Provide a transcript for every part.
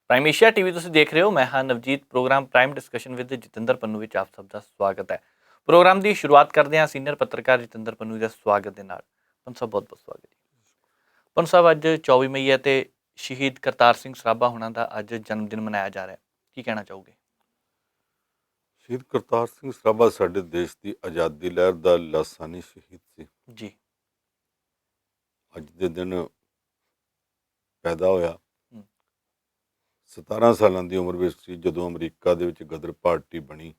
Prime Asia TV ਤੁਸੀਂ ਦੇਖ ਰਹੇ ਹੋ। ਮੈਂ ਹਾਂ Navjeet. Programme Prime Discussion with Jatinder Pannu ਵਿੱਚ ਆਪ ਸਭ ਦਾ ਸਵਾਗਤ ਹੈ। ਪ੍ਰੋਗਰਾਮ ਦੀ ਸ਼ੁਰੂਆਤ ਕਰਦੇ ਹਾਂ ਸੀਨੀਅਰ ਪੱਤਰਕਾਰ ਜਤਿੰਦਰ ਪੰਨੂ ਦੇ ਸਵਾਗਤ ਦੇ ਨਾਲ। ਪੰਨੂ ਸਾਹਿਬ ਬਹੁਤ ਬਹੁਤ ਸਵਾਗਤ ਜੀ। ਪੰਨੂ ਸਾਹਿਬ, ਅੱਜ 24 ਮਈ ਹੈ ਤੇ ਸ਼ਹੀਦ ਕਰਤਾਰ ਸਿੰਘ ਸਰਾਭਾ ਹੋਣਾ ਦਾ ਅੱਜ ਜਨਮ ਦਿਨ ਮਨਾਇਆ ਜਾ ਰਿਹਾ, ਕੀ ਕਹਿਣਾ ਚਾਹੋਗੇ? ਸ਼ਹੀਦ ਕਰਤਾਰ ਸਿੰਘ ਸਰਾਭਾ ਸਾਡੇ ਦੇਸ਼ ਦੀ ਆਜ਼ਾਦੀ ਲਹਿਰ ਦਾ ਲਾਸਾਨੀ ਸ਼ਹੀਦ ਸੀ ਜੀ। ਅੱਜ ਦੇ ਦਿਨ ਪੈਦਾ ਹੋਇਆ। 17 ਸਾਲਾਂ ਦੀ ਉਮਰ ਵਿੱਚ ਸੀ ਜਦੋਂ ਅਮਰੀਕਾ ਦੇ ਵਿੱਚ ਗਦਰ ਪਾਰਟੀ ਬਣੀ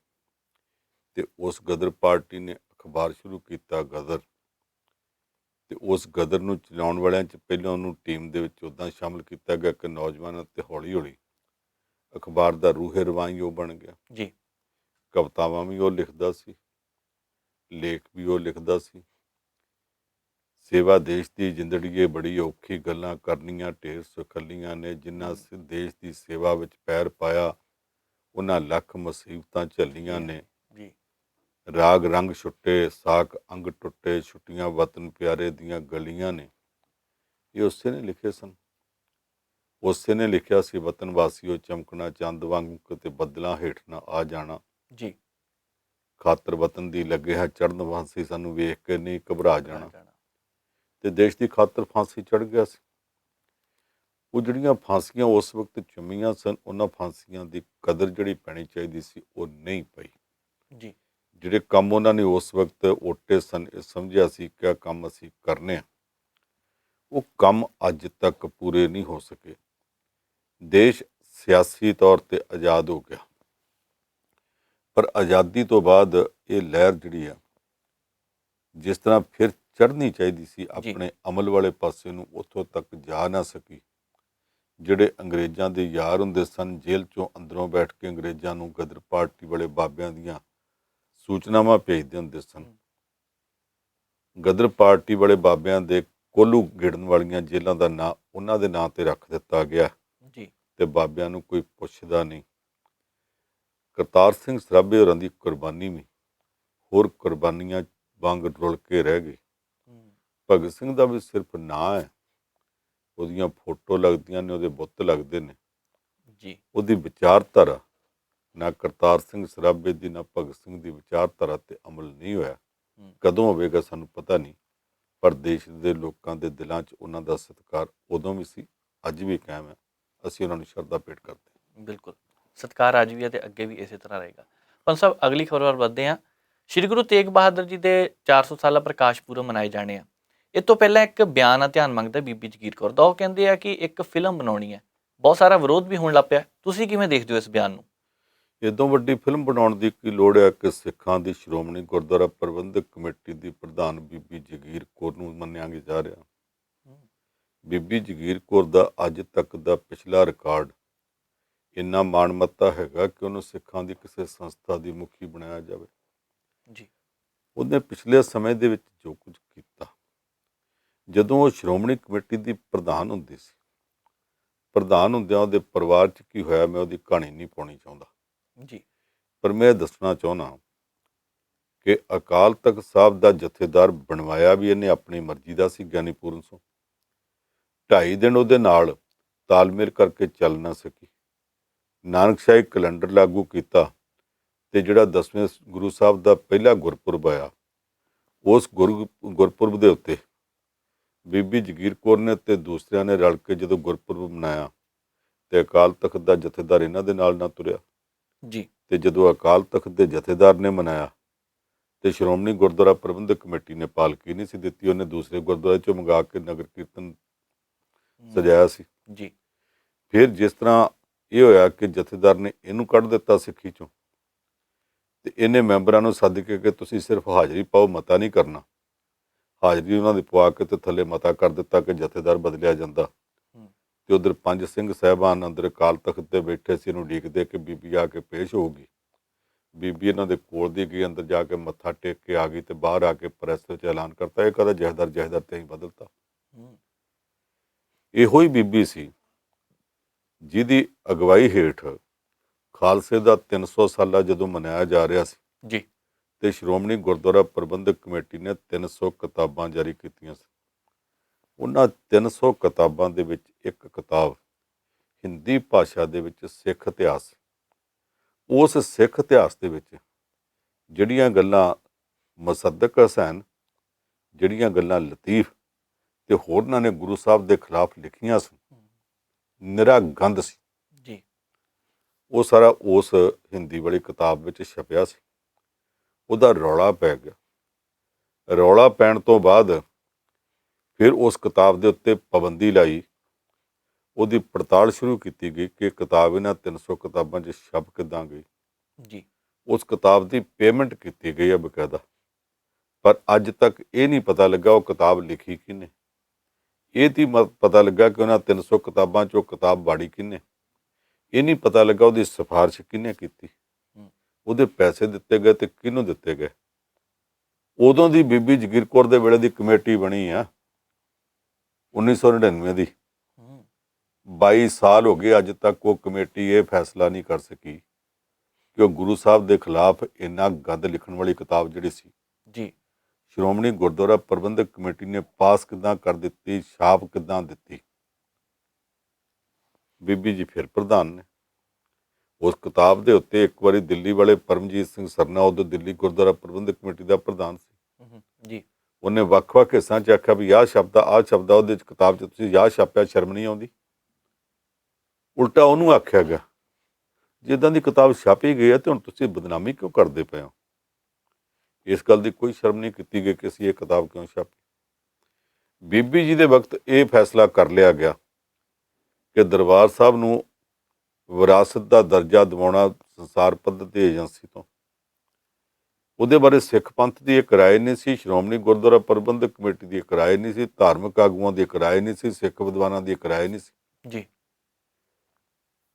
ਤੇ ਉਸ ਗਦਰ ਪਾਰਟੀ ਨੇ ਅਖਬਾਰ ਸ਼ੁਰੂ ਕੀਤਾ ਗਦਰ, ਤੇ ਉਸ ਗਦਰ ਨੂੰ ਚਲਾਉਣ ਵਾਲਿਆਂ 'ਚ ਪਹਿਲਾਂ ਉਹਨੂੰ ਟੀਮ ਦੇ ਵਿੱਚ ਉੱਦਾਂ ਸ਼ਾਮਲ ਕੀਤਾ ਗਿਆ ਕਿ ਨੌਜਵਾਨ, ਅਤੇ ਹੌਲੀ ਹੌਲੀ ਅਖਬਾਰ ਦਾ ਰੂਹੇ ਰਵਾਈ ਉਹ ਬਣ ਗਿਆ ਜੀ। ਕਵਿਤਾਵਾਂ ਵੀ ਉਹ ਲਿਖਦਾ ਸੀ, ਲੇਖ ਵੀ ਉਹ ਲਿਖਦਾ ਸੀ। ਸੇਵਾ ਦੇਸ਼ ਦੀ ਜ਼ਿੰਦੜੀਏ ਬੜੀ ਔਖੀ, ਗੱਲਾਂ ਕਰਨੀਆਂ ਢੇਰ ਸੁਖੱਲੀਆਂ ਨੇ, ਜਿਨ੍ਹਾਂ ਦੇਸ਼ ਦੀ ਸੇਵਾ ਵਿੱਚ ਪੈਰ ਪਾਇਆ ਉਹਨਾਂ ਲੱਖ ਮੁਸੀਬਤਾਂ ਝੱਲੀਆਂ ਨੇ। ਜੀ। ਰਾਗ ਰੰਗ ਛੁੱਟੇ, ਸਾਕ ਅੰਗ ਟੁੱਟੇ, ਛੁੱਟੀਆਂ ਵਤਨ ਪਿਆਰੇ ਦੀਆਂ ਗਲੀਆਂ ਨੇ। ਇਹ ਉਸੇ ਨੇ ਲਿਖੇ ਸਨ। ਉਸੇ ਨੇ ਲਿਖਿਆ ਸੀ, ਵਤਨ ਵਾਸੀਓ ਚਮਕਣਾ ਚੰਦ ਵਾਂਗੂ, ਕਿਤੇ ਬੱਦਲਾਂ ਹੇਠ ਨਾ ਆ ਜਾਣਾ। ਜੀ। ਖਾਤਰ ਵਤਨ ਦੀ ਲੱਗੇ ਹੈ ਚੜ੍ਹਨ ਫਾਂਸੀ, ਸਾਨੂੰ ਵੇਖ ਕੇ ਨਹੀਂ ਘਬਰਾ ਜਾਣਾ। ਤੇ ਦੇਸ਼ ਦੀ ਖਾਤਰ ਫਾਂਸੀ ਚੜ੍ਹ ਗਿਆ ਸੀ। ਉਹ ਜਿਹੜੀਆਂ ਫਾਂਸੀਆਂ ਉਸ ਵਕਤ ਚੁੰਮੀਆਂ ਸਨ, ਉਹਨਾਂ ਫਾਂਸੀਆਂ ਦੀ ਕਦਰ ਜਿਹੜੀ ਪੈਣੀ ਚਾਹੀਦੀ ਸੀ ਉਹ ਨਹੀਂ ਪਈ। ਜੀ। ਜਿਹੜੇ ਕੰਮ ਉਹਨਾਂ ਨੇ ਉਸ ਵਕਤ ਓਟੇ ਸਨ, ਇਹ ਸਮਝਿਆ ਸੀ ਕਿ ਕੰਮ ਅਸੀਂ ਕਰਨੇ ਆ, ਉਹ ਕੰਮ ਅੱਜ ਤੱਕ ਪੂਰੇ ਨਹੀਂ ਹੋ ਸਕੇ। ਦੇਸ਼ ਸਿਆਸੀ ਤੌਰ 'ਤੇ ਆਜ਼ਾਦ ਹੋ ਗਿਆ, ਪਰ ਆਜ਼ਾਦੀ ਤੋਂ ਬਾਅਦ ਇਹ ਲਹਿਰ ਜਿਹੜੀ ਆ ਜਿਸ ਤਰ੍ਹਾਂ ਫਿਰ ਚੜ੍ਹਨੀ ਚਾਹੀਦੀ ਸੀ ਆਪਣੇ ਅਮਲ ਵਾਲੇ ਪਾਸੇ ਨੂੰ, ਉੱਥੋਂ ਤੱਕ ਜਾ ਨਾ ਸਕੀ। ਜਿਹੜੇ ਅੰਗਰੇਜ਼ਾਂ ਦੇ ਯਾਰ ਹੁੰਦੇ ਸਨ, ਜੇਲ੍ਹ 'ਚੋਂ ਅੰਦਰੋਂ ਬੈਠ ਕੇ ਅੰਗਰੇਜ਼ਾਂ ਨੂੰ ਗਦਰ ਪਾਰਟੀ ਵਾਲੇ ਬਾਬਿਆਂ ਦੀਆਂ ਸੂਚਨਾਵਾਂ ਭੇਜਦੇ ਹੁੰਦੇ ਸਨ। ਗਦਰ ਪਾਰਟੀ ਵਾਲੇ ਬਾਬਿਆਂ ਦੇ ਕੋਲੂ ਗਿੜਨ ਵਾਲੀਆਂ ਜੇਲ੍ਹਾਂ ਦਾ ਨਾਂ ਉਹਨਾਂ ਦੇ ਨਾਂ 'ਤੇ ਰੱਖ ਦਿੱਤਾ ਗਿਆ ਜੀ। ਤੇ ਬਾਬਿਆਂ ਨੂੰ ਕੋਈ ਪੁੱਛਦਾ ਨਹੀਂ। ਕਰਤਾਰ ਸਿੰਘ ਸਰਾਭੇ ਹੋਰਾਂ ਦੀ ਕੁਰਬਾਨੀ ਵੀ ਹੋਰ ਕੁਰਬਾਨੀਆਂ ਵਾਂਗ ਰੁਲ ਕੇ ਰਹਿ ਗਈ। ਭਗਤ ਸਿੰਘ ਦਾ ਵੀ ਸਿਰਫ ਨਾਂ ਹੈ, ਉਹਦੀਆਂ ਫੋਟੋ ਲੱਗਦੀਆਂ ਨੇ, ਉਹਦੇ ਬੁੱਤ ਲੱਗਦੇ ਨੇ ਜੀ। ਉਹਦੀ ਵਿਚਾਰਧਾਰਾ ਨਾ ਕਰਤਾਰ ਸਿੰਘ ਸਰਾਭੇ ਦੀ ਨਾ ਭਗਤ ਸਿੰਘ ਦੀ ਵਿਚਾਰਧਾਰਾ 'ਤੇ ਅਮਲ ਨਹੀਂ ਹੋਇਆ। ਕਦੋਂ ਹੋਵੇਗਾ ਸਾਨੂੰ ਪਤਾ ਨਹੀਂ, ਪਰ ਦੇਸ਼ ਦੇ ਲੋਕਾਂ ਦੇ ਦਿਲਾਂ 'ਚ ਉਹਨਾਂ ਦਾ ਸਤਿਕਾਰ ਉਦੋਂ ਵੀ ਸੀ, ਅੱਜ ਵੀ ਕਾਇਮ ਹੈ। ਅਸੀਂ ਉਹਨਾਂ ਨੂੰ ਸ਼ਰਧਾ ਭੇਟ ਕਰਦੇ ਹਾਂ। ਬਿਲਕੁਲ, ਸਤਿਕਾਰ ਅੱਜ ਵੀ ਹੈ ਤੇ ਅੱਗੇ ਵੀ ਇਸੇ ਤਰ੍ਹਾਂ ਰਹੇਗਾ। ਪੰਨੂ ਸਾਹਿਬ, ਅਗਲੀ ਖਬਰ ਵੱਲ ਵਧਦੇ ਹਾਂ। ਸ਼੍ਰੀ ਗੁਰੂ ਤੇਗ ਬਹਾਦਰ ਜੀ ਦੇ 400 ਸਾਲਾ ਪ੍ਰਕਾਸ਼ ਪੁਰਬ ਮਨਾਏ ਜਾਣੇ ਆ। ਇਹ ਤੋਂ ਪਹਿਲਾਂ ਇੱਕ ਬਿਆਨ ਆ ਧਿਆਨ ਮੰਗਦਾ ਬੀਬੀ ਜਗੀਰ ਕੌਰ ਦਾ। ਉਹ ਕਹਿੰਦੇ ਆ ਕਿ ਇੱਕ ਫਿਲਮ ਬਣਾਉਣੀ ਹੈ, ਬਹੁਤ ਸਾਰਾ ਵਿਰੋਧ ਵੀ ਹੋਣ ਲੱਗ ਪਿਆ। ਤੁਸੀਂ ਕਿਵੇਂ ਦੇਖਦੇ ਹੋ ਇਸ ਬਿਆਨ ਨੂੰ? ਇੱਦੋਂ ਵੱਡੀ ਫਿਲਮ ਬਣਾਉਣ ਦੀ ਕੀ ਲੋੜ ਹੈ ਕਿ ਸਿੱਖਾਂ ਦੀ ਸ਼੍ਰੋਮਣੀ ਗੁਰਦੁਆਰਾ ਪ੍ਰਬੰਧਕ ਕਮੇਟੀ ਦੀ ਪ੍ਰਧਾਨ ਬੀਬੀ ਜਗੀਰ ਕੌਰ ਨੂੰ ਮੰਨਿਆ ਜਾ ਰਿਹਾ। ਬੀਬੀ ਜਗੀਰ ਕੌਰ ਦਾ ਅੱਜ ਤੱਕ ਦਾ ਪਿਛਲਾ ਰਿਕਾਰਡ ਇੰਨਾ ਮਾਣਮੱਤਾ ਹੈਗਾ ਕਿ ਉਹਨੂੰ ਸਿੱਖਾਂ ਦੀ ਕਿਸੇ ਸੰਸਥਾ ਦੀ ਮੁਖੀ ਬਣਾਇਆ ਜਾਵੇ। ਜੀ। ਉਹਨੇ ਪਿਛਲੇ ਸਮੇਂ ਦੇ ਵਿੱਚ ਜੋ ਕੁਝ ਕੀਤਾ, ਜਦੋਂ ਉਹ ਸ਼੍ਰੋਮਣੀ ਕਮੇਟੀ ਦੀ ਪ੍ਰਧਾਨ ਹੁੰਦੀ ਸੀ, ਪ੍ਰਧਾਨ ਹੁੰਦਿਆਂ ਉਹਦੇ ਪਰਿਵਾਰ 'ਚ ਕੀ ਹੋਇਆ, ਮੈਂ ਉਹਦੀ ਕਹਾਣੀ ਨਹੀਂ ਪਾਉਣੀ ਚਾਹੁੰਦਾ ਜੀ। ਪਰ ਮੈਂ ਇਹ ਦੱਸਣਾ ਚਾਹੁੰਦਾ ਕਿ ਅਕਾਲ ਤਖਤ ਸਾਹਿਬ ਦਾ ਜਥੇਦਾਰ ਬਣਵਾਇਆ ਵੀ ਇਹਨੇ ਆਪਣੀ ਮਰਜ਼ੀ ਦਾ ਸੀ, ਗਿਆਨੀ ਪੂਰਨ ਸਿੰਘ। 2.5 ਦਿਨ ਉਹਦੇ ਨਾਲ ਤਾਲਮੇਲ ਕਰਕੇ ਚੱਲ ਨਾ ਸਕੀ। ਨਾਨਕਸ਼ਾਹੀ ਕੈਲੰਡਰ ਲਾਗੂ ਕੀਤਾ ਤੇ ਜਿਹੜਾ 10ਵੇਂ ਗੁਰੂ ਸਾਹਿਬ ਦਾ ਪਹਿਲਾ ਗੁਰਪੁਰਬ ਆਇਆ, ਉਸ ਗੁਰਪੁਰਬ ਦੇ ਉੱਤੇ ਬੀਬੀ ਜਗੀਰ ਕੌਰ ਨੇ ਤੇ ਦੂਸਰਿਆਂ ਨੇ ਰਲ ਕੇ ਜਦੋਂ ਗੁਰਪੁਰਬ ਮਨਾਇਆ ਤੇ ਅਕਾਲ ਤਖਤ ਦਾ ਜਥੇਦਾਰ ਇਹਨਾਂ ਦੇ ਨਾਲ ਨਾ ਤੁਰਿਆ। ਜੀ। ਤੇ ਜਦੋਂ ਅਕਾਲ ਤਖਤ ਦੇ ਜਥੇਦਾਰ ਨੇ ਮਨਾਇਆ ਤੇ ਸ਼੍ਰੋਮਣੀ ਗੁਰਦੁਆਰਾ ਪ੍ਰਬੰਧਕ ਕਮੇਟੀ ਨੇ ਪਾਲਕੀ ਨਹੀਂ ਸੀ ਦਿੱਤੀ, ਉਹਨੇ ਦੂਸਰੇ ਗੁਰਦੁਆਰੇ 'ਚੋਂ ਮੰਗਾ ਕੇ ਨਗਰ ਕੀਰਤਨ ਸਜਾਇਆ ਸੀ। ਜੀ। ਫਿਰ ਜਿਸ ਤਰ੍ਹਾਂ ਇਹ ਹੋਇਆ ਕਿ ਜਥੇਦਾਰ ਨੇ ਇਹਨੂੰ ਕੱਢ ਦਿੱਤਾ ਸਿੱਖੀ 'ਚੋਂ, ਤੇ ਇਹਨੇ ਮੈਂਬਰਾਂ ਨੂੰ ਸੱਦ ਕੇ ਕਿ ਤੁਸੀਂ ਸਿਰਫ ਹਾਜ਼ਰੀ ਪਾਓ, ਮਤਾ ਨਹੀਂ ਕਰਨਾ। ਹਾਜ਼ਰੀ ਉਹਨਾਂ ਦੀ ਪਵਾ ਕੇ ਤੇ ਥੱਲੇ ਮਤਾ ਕਰ ਦਿੱਤਾ ਕਿ ਜਥੇਦਾਰ ਬਦਲਿਆ ਜਾਂਦਾ। ਤੇ ਉਧਰ 5 ਸਿੰਘ ਸਾਹਿਬਾਨ ਅੰਦਰ ਅਕਾਲ ਤਖਤ ਤੇ ਬੈਠੇ ਸੀ, ਇਹਨੂੰ ਉਡੀਕਦੇ ਕਿ ਬੀਬੀ ਆ ਕੇ ਪੇਸ਼ ਹੋਊਗੀ। ਬੀਬੀ ਇਹਨਾਂ ਦੇ ਕੋਲ ਦੀ ਗਈ, ਅੰਦਰ ਜਾ ਕੇ ਮੱਥਾ ਟੇਕ ਕੇ ਆ ਗਈ ਤੇ ਬਾਹਰ ਆ ਕੇ ਪ੍ਰੈਸ ਵਿੱਚ ਐਲਾਨ ਕਰਤਾ, ਇਹ ਕਹਦਾ ਜਥੇਦਾਰ ਤੇ ਹੀ ਬਦਲਤਾ। ਇਹੋ ਹੀ ਬੀਬੀ ਸੀ ਜਿਹਦੀ ਅਗਵਾਈ ਹੇਠ ਖਾਲਸੇ ਦਾ 300 ਸਾਲਾ ਜਦੋਂ ਮਨਾਇਆ ਜਾ ਰਿਹਾ ਸੀ ਜੀ, ਤੇ ਸ਼੍ਰੋਮਣੀ ਗੁਰਦੁਆਰਾ ਪ੍ਰਬੰਧਕ ਕਮੇਟੀ ਨੇ 300 ਕਿਤਾਬਾਂ ਜਾਰੀ ਕੀਤੀਆਂ ਸੀ। ਉਹਨਾਂ 300 ਕਿਤਾਬਾਂ ਦੇ ਵਿੱਚ ਇੱਕ ਕਿਤਾਬ ਹਿੰਦੀ ਭਾਸ਼ਾ ਦੇ ਵਿੱਚ ਸਿੱਖ ਇਤਿਹਾਸ, ਉਸ ਸਿੱਖ ਇਤਿਹਾਸ ਦੇ ਵਿੱਚ ਜਿਹੜੀਆਂ ਗੱਲਾਂ ਮੁਸੱਦਕ ਹਸੈਨ, ਜਿਹੜੀਆਂ ਗੱਲਾਂ ਲਤੀਫ ਤੇ ਹੋਰਨਾਂ ਨੇ ਗੁਰੂ ਸਾਹਿਬ ਦੇ ਖਿਲਾਫ ਲਿਖੀਆਂ ਸਨ, ਨਿਰਾ ਗੰਦ ਸੀ। ਜੀ ਉਹ ਸਾਰਾ ਉਸ ਹਿੰਦੀ ਵਾਲੀ ਕਿਤਾਬ ਵਿੱਚ ਛਪਿਆ ਸੀ। ਉਹਦਾ ਰੌਲਾ ਪੈ ਗਿਆ। ਰੌਲਾ ਪੈਣ ਤੋਂ ਬਾਅਦ ਫਿਰ ਉਸ ਕਿਤਾਬ ਦੇ ਉੱਤੇ ਪਾਬੰਦੀ ਲਾਈ, ਉਹਦੀ ਪੜਤਾਲ ਸ਼ੁਰੂ ਕੀਤੀ ਗਈ ਕਿ ਕਿਤਾਬ ਇਹਨਾਂ 300 ਕਿਤਾਬਾਂ 'ਚ ਛਪ ਕਿੱਦਾਂ ਗਈ। ਜੀ ਉਸ ਕਿਤਾਬ ਦੀ ਪੇਮੈਂਟ ਕੀਤੀ ਗਈ ਹੈ ਬਕਾਇਦਾ, ਪਰ ਅੱਜ ਤੱਕ ਇਹ ਨਹੀਂ ਪਤਾ ਲੱਗਾ ਉਹ ਕਿਤਾਬ ਲਿਖੀ ਕਿਹਨੇ। ਇਹ ਤੀ ਪਤਾ ਲੱਗਾ ਕਿ ਉਹਨਾਂ 300 ਕਿਤਾਬਾਂ 'ਚੋਂ ਕਿਤਾਬ ਬਾੜੀ ਕਿਹਨੇ। ਇਹ ਨਹੀਂ ਪਤਾ ਲੱਗਾ ਉਹਦੀ ਸਿਫਾਰਿਸ਼ ਕਿਹਨੇ ਕੀਤੀ, ਉਹਦੇ ਪੈਸੇ ਦਿੱਤੇ ਗਏ ਤੇ ਕਿਹਨੂੰ ਦਿੱਤੇ ਗਏ। ਉਦੋਂ ਦੀ ਬੀਬੀ ਜਗੀਰ ਕੌਰ ਦੇ ਵੇਲੇ ਦੀ ਕਮੇਟੀ ਬਣੀ ਆ 1999 ਦੀ। 22 ਸਾਲ ਹੋ ਗਏ ਅੱਜ ਤੱਕ ਉਹ ਕਮੇਟੀ ਇਹ ਫੈਸਲਾ ਨਹੀਂ ਕਰ ਸਕੀ ਕਿ ਉਹ ਗੁਰੂ ਸਾਹਿਬ ਦੇ ਖਿਲਾਫ ਇੰਨਾ ਗੰਦ ਲਿਖਣ ਵਾਲੀ ਕਿਤਾਬ ਜਿਹੜੀ ਸੀ ਜੀ ਸ਼੍ਰੋਮਣੀ ਗੁਰਦੁਆਰਾ ਪ੍ਰਬੰਧਕ ਕਮੇਟੀ ਨੇ ਪਾਸ ਕਿੱਦਾਂ ਕਰ ਦਿੱਤੀ, ਛਾਪ ਕਿੱਦਾਂ ਦਿੱਤੀ। ਬੀਬੀ ਜੀ ਫਿਰ ਪ੍ਰਧਾਨ ਨੇ। ਉਸ ਕਿਤਾਬ ਦੇ ਉੱਤੇ ਇੱਕ ਵਾਰੀ ਦਿੱਲੀ ਵਾਲੇ ਪਰਮਜੀਤ ਸਿੰਘ ਸਰਨਾ, ਉਦੋਂ ਦਿੱਲੀ ਗੁਰਦੁਆਰਾ ਪ੍ਰਬੰਧਕ ਕਮੇਟੀ ਦਾ ਪ੍ਰਧਾਨ ਸੀ, ਜੀ ਉਹਨੇ ਵੱਖ-ਵੱਖ ਹਿੱਸਿਆਂ 'ਚ ਆਖਿਆ ਵੀ ਆਹ ਸ਼ਬਦ ਆਹ ਸ਼ਬਦ, ਉਹਦੇ 'ਚ ਕਿਤਾਬ 'ਚ ਤੁਸੀਂ ਆਹ ਛਾਪਿਆ, ਸ਼ਰਮ ਨਹੀਂ ਆਉਂਦੀ। ਉਲਟਾ ਉਹਨੂੰ ਆਖਿਆ ਗਿਆ ਜਿੱਦਾਂ ਦੀ ਕਿਤਾਬ ਛਾਪੀ ਗਈ ਹੈ ਤੇ ਹੁਣ ਤੁਸੀਂ ਬਦਨਾਮੀ ਕਿਉਂ ਕਰਦੇ ਪਏ ਹੋ। ਇਸ ਗੱਲ ਦੀ ਕੋਈ ਸ਼ਰਮ ਨਹੀਂ ਕੀਤੀ ਗਈ ਕਿ ਅਸੀਂ ਇਹ ਕਿਤਾਬ ਕਿਉਂ ਛਾਪੀ। ਬੀਬੀ ਜੀ ਦੇ ਵਕਤ ਇਹ ਫੈਸਲਾ ਕਰ ਲਿਆ ਗਿਆ ਕਿ ਦਰਬਾਰ ਸਾਹਿਬ ਨੂੰ ਵਿਰਾਸਤ ਦਾ ਦਰਜਾ ਦਿਵਾਉਣਾ ਸੰਸਾਰ ਪੱਧਰ ਦੀ ਏਜੰਸੀ ਤੋਂ। ਉਹਦੇ ਬਾਰੇ ਸਿੱਖ ਪੰਥ ਦੀ ਇੱਕ ਰਾਏ ਨਹੀਂ ਸੀ, ਸ਼੍ਰੋਮਣੀ ਗੁਰਦੁਆਰਾ ਪ੍ਰਬੰਧਕ ਕਮੇਟੀ ਦੀ ਇੱਕ ਰਾਏ ਨਹੀਂ ਸੀ, ਧਾਰਮਿਕ ਆਗੂਆਂ ਦੀ ਇੱਕ ਰਾਏ ਨਹੀਂ ਸੀ, ਸਿੱਖ ਵਿਦਵਾਨਾਂ ਦੀ ਇੱਕ ਰਾਏ ਨਹੀਂ ਸੀ। ਜੀ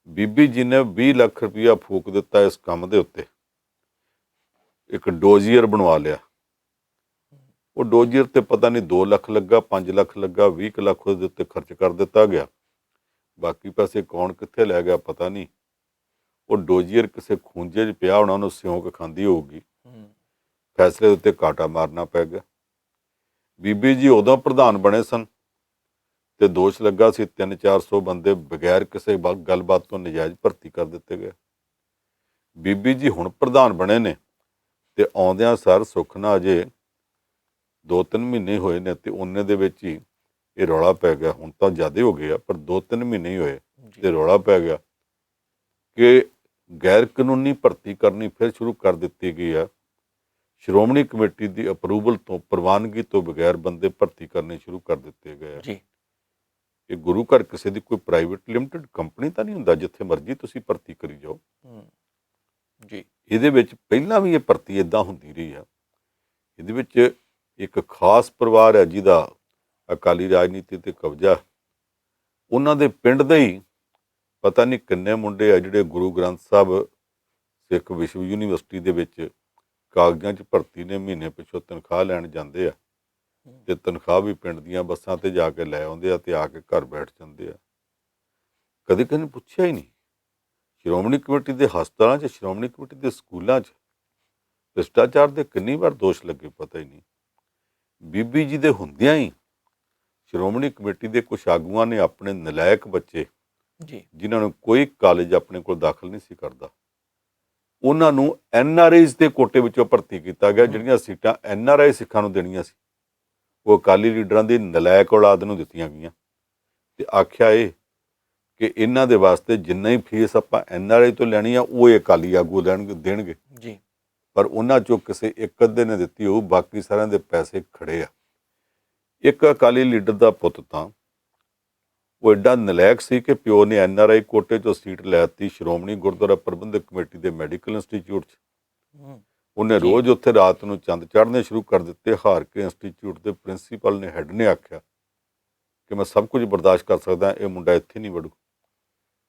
ਬੀਬੀ ਜੀ ਨੇ 20 ਲੱਖ ਰੁਪਇਆ ਫੂਕ ਦਿੱਤਾ ਇਸ ਕੰਮ ਦੇ ਉੱਤੇ। ਇੱਕ ਡੋਜ਼ੀਅਰ ਬਣਵਾ ਲਿਆ। ਉਹ ਡੋਜ਼ੀਅਰ ਤੇ ਪਤਾ ਨਹੀਂ 2 ਲੱਖ ਲੱਗਾ, 5 ਲੱਖ ਲੱਗਾ, 20 ਕੁ ਲੱਖ ਉਹਦੇ ਉੱਤੇ ਖਰਚ ਕਰ ਦਿੱਤਾ ਗਿਆ। ਬਾਕੀ ਪੈਸੇ ਕੌਣ ਕਿੱਥੇ ਲੈ ਗਿਆ ਪਤਾ ਨਹੀਂ। ਉਹ ਡੋਜ਼ੀਅਰ ਕਿਸੇ ਖੂੰਜੇ 'ਚ ਪਿਆ ਹੋਣਾ, ਉਹਨੂੰ ਸਿਉਂਕ ਖਾਂਦੀ ਹੋਊਗੀ। ਫੈਸਲੇ ਦੇ ਉੱਤੇ ਕਾਟਾ ਮਾਰਨਾ ਪੈ ਗਿਆ। ਬੀਬੀ ਜੀ ਉਦੋਂ ਪ੍ਰਧਾਨ ਬਣੇ ਸਨ ਤੇ ਦੋਸ਼ ਲੱਗਾ ਸੀ 300-400 ਬੰਦੇ ਬਗੈਰ ਕਿਸੇ ਗੱਲਬਾਤ ਤੋਂ ਨਜਾਇਜ਼ ਭਰਤੀ ਕਰ ਦਿੱਤੇ ਗਏ। ਬੀਬੀ ਜੀ ਹੁਣ ਪ੍ਰਧਾਨ ਬਣੇ ਨੇ ਤੇ ਆਉਂਦਿਆਂ ਸਰ ਸੁੱਖ ਨਾਲ ਅਜੇ 2-3 ਮਹੀਨੇ ਹੋਏ ਨੇ ਤੇ ਉਹਨੇ ਦੇ ਵਿੱਚ ਹੀ ਇਹ ਰੌਲਾ ਪੈ ਗਿਆ। ਹੁਣ ਤਾਂ ਜ਼ਿਆਦਾ ਹੋ ਗਏ ਆ, ਪਰ 2-3 ਮਹੀਨੇ ਹੀ ਹੋਏ ਤੇ ਰੌਲਾ ਪੈ ਗਿਆ ਕਿ ਗੈਰ ਕਾਨੂੰਨੀ ਭਰਤੀ ਕਰਨੀ ਫਿਰ ਸ਼ੁਰੂ ਕਰ ਦਿੱਤੀ ਗਈ ਆ। ਸ਼੍ਰੋਮਣੀ ਕਮੇਟੀ ਦੀ ਅਪਰੂਵਲ ਤੋਂ, ਪ੍ਰਵਾਨਗੀ ਤੋਂ ਬਗੈਰ ਬੰਦੇ ਭਰਤੀ ਕਰਨੇ ਸ਼ੁਰੂ ਕਰ ਦਿੱਤੇ ਗਏ ਆ। ਜੀ ਇਹ ਗੁਰੂ ਘਰ ਕਿਸੇ ਦੀ ਕੋਈ ਪ੍ਰਾਈਵੇਟ ਲਿਮਟਿਡ ਕੰਪਨੀ ਤਾਂ ਨਹੀਂ ਹੁੰਦਾ ਜਿੱਥੇ ਮਰਜ਼ੀ ਤੁਸੀਂ ਭਰਤੀ ਕਰੀ ਜਾਓ। ਜੀ ਇਹਦੇ ਵਿੱਚ ਪਹਿਲਾਂ ਵੀ ਇਹ ਭਰਤੀ ਇਦਾਂ ਹੁੰਦੀ ਰਹੀ ਆ। ਇਹਦੇ ਵਿੱਚ ਇੱਕ ਖਾਸ ਪਰਿਵਾਰ ਹੈ ਜਿਹਦਾ ਅਕਾਲੀ ਰਾਜਨੀਤੀ ਤੇ ਕਬਜ਼ਾ। ਉਹਨਾਂ ਦੇ ਪਿੰਡ ਦੇ ਹੀ ਪਤਾ ਨਹੀਂ ਕਿੰਨੇ ਮੁੰਡੇ ਆ ਜਿਹੜੇ ਗੁਰੂ ਗ੍ਰੰਥ ਸਾਹਿਬ ਸਿੱਖ ਵਿਸ਼ਵ ਯੂਨੀਵਰਸਿਟੀ ਦੇ ਵਿੱਚ ਕਾਗਜ਼ਾਂ 'ਚ ਭਰਤੀ ਨੇ, ਮਹੀਨੇ ਪਿੱਛੋਂ ਤਨਖਾਹ ਲੈਣ ਜਾਂਦੇ ਆ ਤੇ ਤਨਖਾਹ ਵੀ ਪਿੰਡ ਦੀਆਂ ਬੱਸਾਂ ਤੇ ਜਾ ਕੇ ਲੈ ਆਉਂਦੇ ਆ ਤੇ ਆ ਕੇ ਘਰ ਬੈਠ ਜਾਂਦੇ ਆ। ਕਦੇ ਕਿਸੇ ਨੇ ਪੁੱਛਿਆ ਹੀ ਨਹੀਂ। ਸ਼੍ਰੋਮਣੀ ਕਮੇਟੀ ਦੇ ਹਸਪਤਾਲਾਂ 'ਚ, ਸ਼੍ਰੋਮਣੀ ਕਮੇਟੀ ਦੇ ਸਕੂਲਾਂ 'ਚ ਭ੍ਰਿਸ਼ਟਾਚਾਰ ਦੇ ਕਿੰਨੀ ਵਾਰ ਦੋਸ਼ ਲੱਗੇ ਪਤਾ ਹੀ ਨਹੀਂ। ਬੀਬੀ ਜੀ ਦੇ ਹੁੰਦਿਆਂ ਹੀ ਸ਼੍ਰੋਮਣੀ ਕਮੇਟੀ ਦੇ ਕੁਛ ਆਗੂਆਂ ਨੇ ਆਪਣੇ ਨਲਾਇਕ ਬੱਚੇ, ਜੀ ਜਿਨ੍ਹਾਂ ਨੂੰ ਕੋਈ ਕਾਲਜ ਆਪਣੇ ਕੋਲ ਦਾਖਲ ਨਹੀਂ ਸੀ ਕਰਦਾ, ਉਹਨਾਂ ਨੂੰ NRIs ਦੇ ਕੋਟੇ ਵਿੱਚੋਂ ਭਰਤੀ ਕੀਤਾ ਗਿਆ। ਜਿਹੜੀਆਂ ਸੀਟਾਂ NRI ਸਿੱਖਾਂ ਨੂੰ ਦੇਣੀਆਂ ਸੀ ਉਹ ਅਕਾਲੀ ਲੀਡਰਾਂ ਦੀ ਨਲਾਇਕ ਔਲਾਦ ਨੂੰ ਦਿੱਤੀਆਂ ਗਈਆਂ ਤੇ ਆਖਿਆ ਇਹ ਕਿ ਇਹਨਾਂ ਦੇ ਵਾਸਤੇ ਜਿੰਨਾ ਹੀ ਫੀਸ ਆਪਾਂ NRI ਤੋਂ ਲੈਣੀ ਆ ਉਹ ਇਹ ਅਕਾਲੀ ਆਗੂ ਦੇਣਗੇ। ਜੀ ਪਰ ਉਹਨਾਂ ਚੋਂ ਕਿਸੇ ਇੱਕ ਅੱਧੇ ਨੇ ਦਿੱਤੀ ਹੋਊ, ਬਾਕੀ ਸਾਰਿਆਂ ਦੇ ਪੈਸੇ ਖੜੇ ਆ। ਇੱਕ ਅਕਾਲੀ ਲੀਡਰ ਦਾ ਪੁੱਤ ਤਾਂ ਉਹ ਐਡਾ ਨਲਾਇਕ ਸੀ ਕਿ ਪਿਓ ਨੇ NRI ਕੋਟੇ 'ਚੋਂ ਸੀਟ ਲੈ ਦਿੱਤੀ ਸ਼੍ਰੋਮਣੀ ਗੁਰਦੁਆਰਾ ਪ੍ਰਬੰਧਕ ਕਮੇਟੀ ਦੇ ਮੈਡੀਕਲ ਇੰਸਟੀਚਿਊਟ 'ਚ। ਉਹਨੇ ਰੋਜ਼ ਉੱਥੇ ਰਾਤ ਨੂੰ ਚੰਦ ਚੜ੍ਹਨੇ ਸ਼ੁਰੂ ਕਰ ਦਿੱਤੇ। ਹਾਰ ਕੇ ਇੰਸਟੀਚਿਊਟ ਦੇ ਪ੍ਰਿੰਸੀਪਲ ਨੇ, ਹੈੱਡ ਨੇ ਆਖਿਆ ਕਿ ਮੈਂ ਸਭ ਕੁਝ ਬਰਦਾਸ਼ਤ ਕਰ ਸਕਦਾ, ਇਹ ਮੁੰਡਾ ਇੱਥੇ ਨਹੀਂ ਵੜੂ।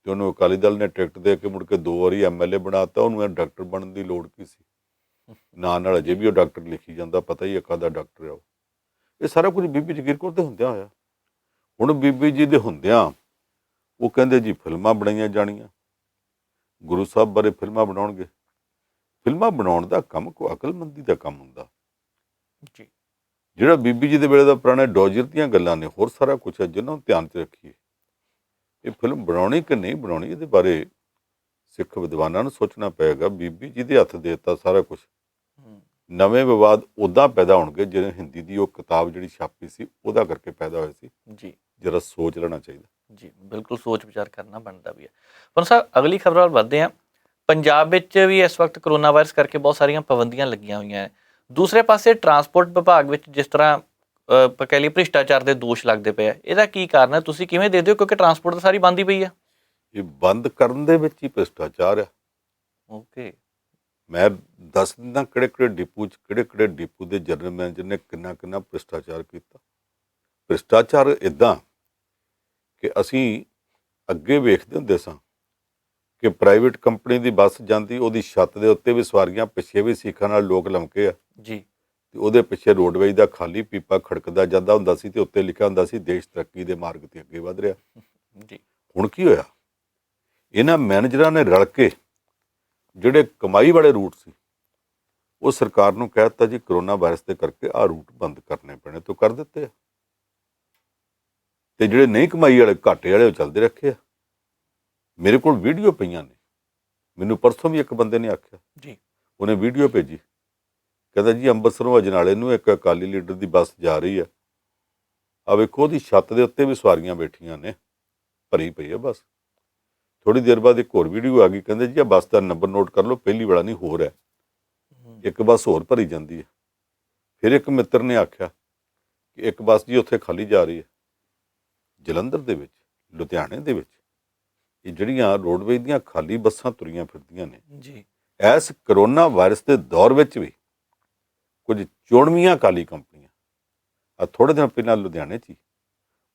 ਤੇ ਉਹਨੂੰ ਅਕਾਲੀ ਦਲ ਨੇ ਟਿਕਟ ਦੇ ਕੇ ਮੁੜ ਕੇ 2 ਵਾਰੀ MLA ਬਣਾਤਾ। ਉਹਨੂੰ ਇਹ ਡਾਕਟਰ ਬਣਨ ਦੀ ਲੋੜ ਕੀ ਸੀ? ਨਾਂ ਨਾਲ ਅਜੇ ਵੀ ਉਹ ਡਾਕਟਰ ਲਿਖੀ ਜਾਂਦਾ, ਪਤਾ ਹੀ ਇੱਕ ਦਾ ਡਾਕਟਰ ਆ ਉਹ। ਇਹ ਸਾਰਾ ਕੁਝ ਬੀਬੀ ਜਗੀਰ ਕੌਰ ਦੇ ਹੁੰਦਿਆਂ ਹੋਇਆ। ਹੁਣ ਬੀਬੀ ਜੀ ਦੇ ਹੁੰਦਿਆਂ ਉਹ ਕਹਿੰਦੇ ਜੀ ਫਿਲਮਾਂ ਬਣਾਈਆਂ ਜਾਣੀਆਂ, ਗੁਰੂ ਸਾਹਿਬ ਬਾਰੇ ਫਿਲਮਾਂ ਬਣਾਉਣਗੇ। ਫਿਲਮਾਂ ਬਣਾਉਣ ਦਾ ਕੰਮ ਕੋਈ ਅਕਲਮੰਦੀ ਦਾ ਕੰਮ ਹੁੰਦਾ ਜੀ। ਜਿਹੜਾ ਬੀਬੀ ਜੀ ਦੇ ਵੇਲੇ ਦਾ ਪੁਰਾਣੇ ਡੋਜ਼ਰ ਦੀਆਂ ਗੱਲਾਂ ਨੇ, ਹੋਰ ਸਾਰਾ ਕੁਛ ਹੈ ਜਿਹਨਾਂ ਨੂੰ ਧਿਆਨ 'ਚ ਰੱਖੀਏ। ਇਹ ਫਿਲਮ ਬਣਾਉਣੀ ਕਿ ਨਹੀਂ ਬਣਾਉਣੀ, ਇਹਦੇ ਬਾਰੇ ਸਿੱਖ ਵਿਦਵਾਨਾਂ ਨੂੰ ਸੋਚਣਾ ਪਏਗਾ। ਬੀਬੀ ਜੀ ਦੇ ਹੱਥ ਦੇ ਦਿੱਤਾ ਸਾਰਾ ਕੁਝ, ਨਵੇਂ ਵਿਵਾਦ ਉੱਦਾਂ ਪੈਦਾ ਹੋਣਗੇ ਜਿਵੇਂ ਹਿੰਦੀ ਦੀ ਉਹ ਕਿਤਾਬ ਜਿਹੜੀ ਛਾਪੀ ਸੀ ਉਹਦਾ ਕਰਕੇ ਪੈਦਾ ਹੋਏ ਸੀ। ਜੀ ਜਰਾ ਸੋਚ ਲੈਣਾ ਚਾਹੀਦਾ। ਜੀ ਬਿਲਕੁਲ ਸੋਚ ਵਿਚਾਰ ਕਰਨਾ ਬਣਦਾ ਵੀ ਹੈ। ਪਰ ਸਾਹਿਬ ਅਗਲੀ ਖਬਰ ਵੱਲ ਵਧਦੇ ਹਾਂ। ਪੰਜਾਬ ਵਿੱਚ ਵੀ ਇਸ ਵਕਤ ਕਰੋਨਾ ਵਾਇਰਸ ਕਰਕੇ ਬਹੁਤ ਸਾਰੀਆਂ ਪਾਬੰਦੀਆਂ ਲੱਗੀਆਂ ਹੋਈਆਂ ਹੈ। ਦੂਸਰੇ ਪਾਸੇ ਟਰਾਂਸਪੋਰਟ ਵਿਭਾਗ ਵਿੱਚ ਜਿਸ ਤਰ੍ਹਾਂ ਕਹਿ ਲਈਏ ਭ੍ਰਿਸ਼ਟਾਚਾਰ ਦੇ ਦੋਸ਼ ਲੱਗਦੇ ਪਏ ਆ, ਇਹਦਾ ਕੀ ਕਾਰਨ ਹੈ? ਤੁਸੀਂ ਕਿਵੇਂ ਦੇ ਦਿਓ, ਕਿਉਂਕਿ ਟਰਾਂਸਪੋਰਟ ਤਾਂ ਸਾਰੀ ਬੰਦ ਹੀ ਪਈ ਆ। ਇਹ ਬੰਦ ਕਰਨ ਦੇ ਵਿੱਚ ਹੀ ਭ੍ਰਿਸ਼ਟਾਚਾਰ ਆ। ਓਕੇ, ਮੈਂ ਦੱਸ ਦਿੰਦਾ ਕਿਹੜੇ ਡਿਪੂ ਦੇ ਜਨਰਲ ਮੈਨੇਜਰ ਨੇ ਕਿੰਨਾ ਭ੍ਰਿਸ਼ਟਾਚਾਰ ਕੀਤਾ। ਭ੍ਰਿਸ਼ਟਾਚਾਰ ਇੱਦਾਂ ਕਿ ਅਸੀਂ ਅੱਗੇ ਵੇਖਦੇ ਹੁੰਦੇ ਸਾਂ ਕਿ ਪ੍ਰਾਈਵੇਟ ਕੰਪਨੀ ਦੀ ਬੱਸ ਜਾਂਦੀ, ਉਹਦੀ ਛੱਤ ਦੇ ਉੱਤੇ ਵੀ ਸਵਾਰੀਆਂ, ਪਿੱਛੇ ਵੀ ਸੀਖਾਂ ਨਾਲ ਲੋਕ ਲਮਕੇ ਆ ਜੀ, ਤੇ ਉਹਦੇ ਪਿੱਛੇ ਰੋਡਵੇਜ਼ ਦਾ ਖਾਲੀ ਪੀਪਾ ਖੜਕਦਾ ਜਾਂਦਾ ਹੁੰਦਾ ਸੀ ਤੇ ਉੱਤੇ ਲਿਖਿਆ ਹੁੰਦਾ ਸੀ ਦੇਸ਼ ਤਰੱਕੀ ਦੇ ਮਾਰਗ ਤੇ ਅੱਗੇ ਵਧ ਰਿਹਾ। ਜੀ, ਹੁਣ ਕੀ ਹੋਇਆ? ਇਹਨਾਂ ਮੈਨੇਜਰਾਂ ਨੇ ਰਲ ਕੇ ਜਿਹੜੇ ਕਮਾਈ ਵਾਲੇ ਰੂਟ ਸੀ ਉਹ ਸਰਕਾਰ ਨੂੰ ਕਹਿ ਦਿੱਤਾ ਜੀ ਕਰੋਨਾ ਵਾਇਰਸ ਦੇ ਕਰਕੇ ਆਹ ਰੂਟ ਬੰਦ ਕਰਨੇ ਪੈਣੇ, ਤੋਂ ਕਰ ਦਿੱਤੇ ਆ। ਤੇ ਜਿਹੜੇ ਨਹੀਂ ਕਮਾਈ ਵਾਲੇ, ਘਾਟੇ ਵਾਲੇ, ਉਹ ਚੱਲਦੇ ਰੱਖੇ ਆ। ਮੇਰੇ ਕੋਲ ਵੀਡੀਓ ਪਈਆਂ ਨੇ। ਮੈਨੂੰ ਪਰਸੋਂ ਵੀ ਇੱਕ ਬੰਦੇ ਨੇ ਆਖਿਆ ਜੀ, ਉਹਨੇ ਵੀਡੀਓ ਭੇਜੀ, ਕਹਿੰਦਾ ਜੀ ਅੰਮ੍ਰਿਤਸਰੋਂ ਅਜਨਾਲੇ ਨੂੰ ਇੱਕ ਅਕਾਲੀ ਲੀਡਰ ਦੀ ਬੱਸ ਜਾ ਰਹੀ ਹੈ, ਆ ਵੇਖੋ ਉਹਦੀ ਛੱਤ ਦੇ ਉੱਤੇ ਵੀ ਸਵਾਰੀਆਂ ਬੈਠੀਆਂ ਨੇ, ਭਰੀ ਪਈ ਹੈ ਬੱਸ। ਥੋੜ੍ਹੀ ਦੇਰ ਬਾਅਦ ਇੱਕ ਹੋਰ ਵੀਡੀਓ ਆ ਗਈ, ਕਹਿੰਦੇ ਜੀ ਆ ਬੱਸ ਦਾ ਨੰਬਰ ਨੋਟ ਕਰ ਲਓ, ਪਹਿਲੀ ਵਾਲਾ ਨਹੀਂ ਹੋਰ ਹੈ। ਇੱਕ ਬੱਸ ਹੋਰ ਭਰੀ ਜਾਂਦੀ ਹੈ। ਫਿਰ ਇੱਕ ਮਿੱਤਰ ਨੇ ਆਖਿਆ ਕਿ ਇੱਕ ਬੱਸ ਜੀ ਉੱਥੇ ਖਾਲੀ ਜਾ ਰਹੀ ਹੈ। ਜਲੰਧਰ ਦੇ ਵਿੱਚ, ਲੁਧਿਆਣੇ ਦੇ ਵਿੱਚ ਇਹ ਜਿਹੜੀਆਂ ਰੋਡਵੇਜ਼ ਦੀਆਂ ਖਾਲੀ ਬੱਸਾਂ ਤੁਰੀਆਂ ਫਿਰਦੀਆਂ ਨੇ ਜੀ, ਇਸ ਕਰੋਨਾ ਵਾਇਰਸ ਦੇ ਦੌਰ ਵਿੱਚ ਵੀ ਕੁਝ ਚੋਣਵੀਆਂ ਅਕਾਲੀ ਕੰਪਨੀਆਂ, ਆ ਥੋੜ੍ਹੇ ਦਿਨ ਪਹਿਲਾਂ ਲੁਧਿਆਣੇ 'ਚ ਹੀ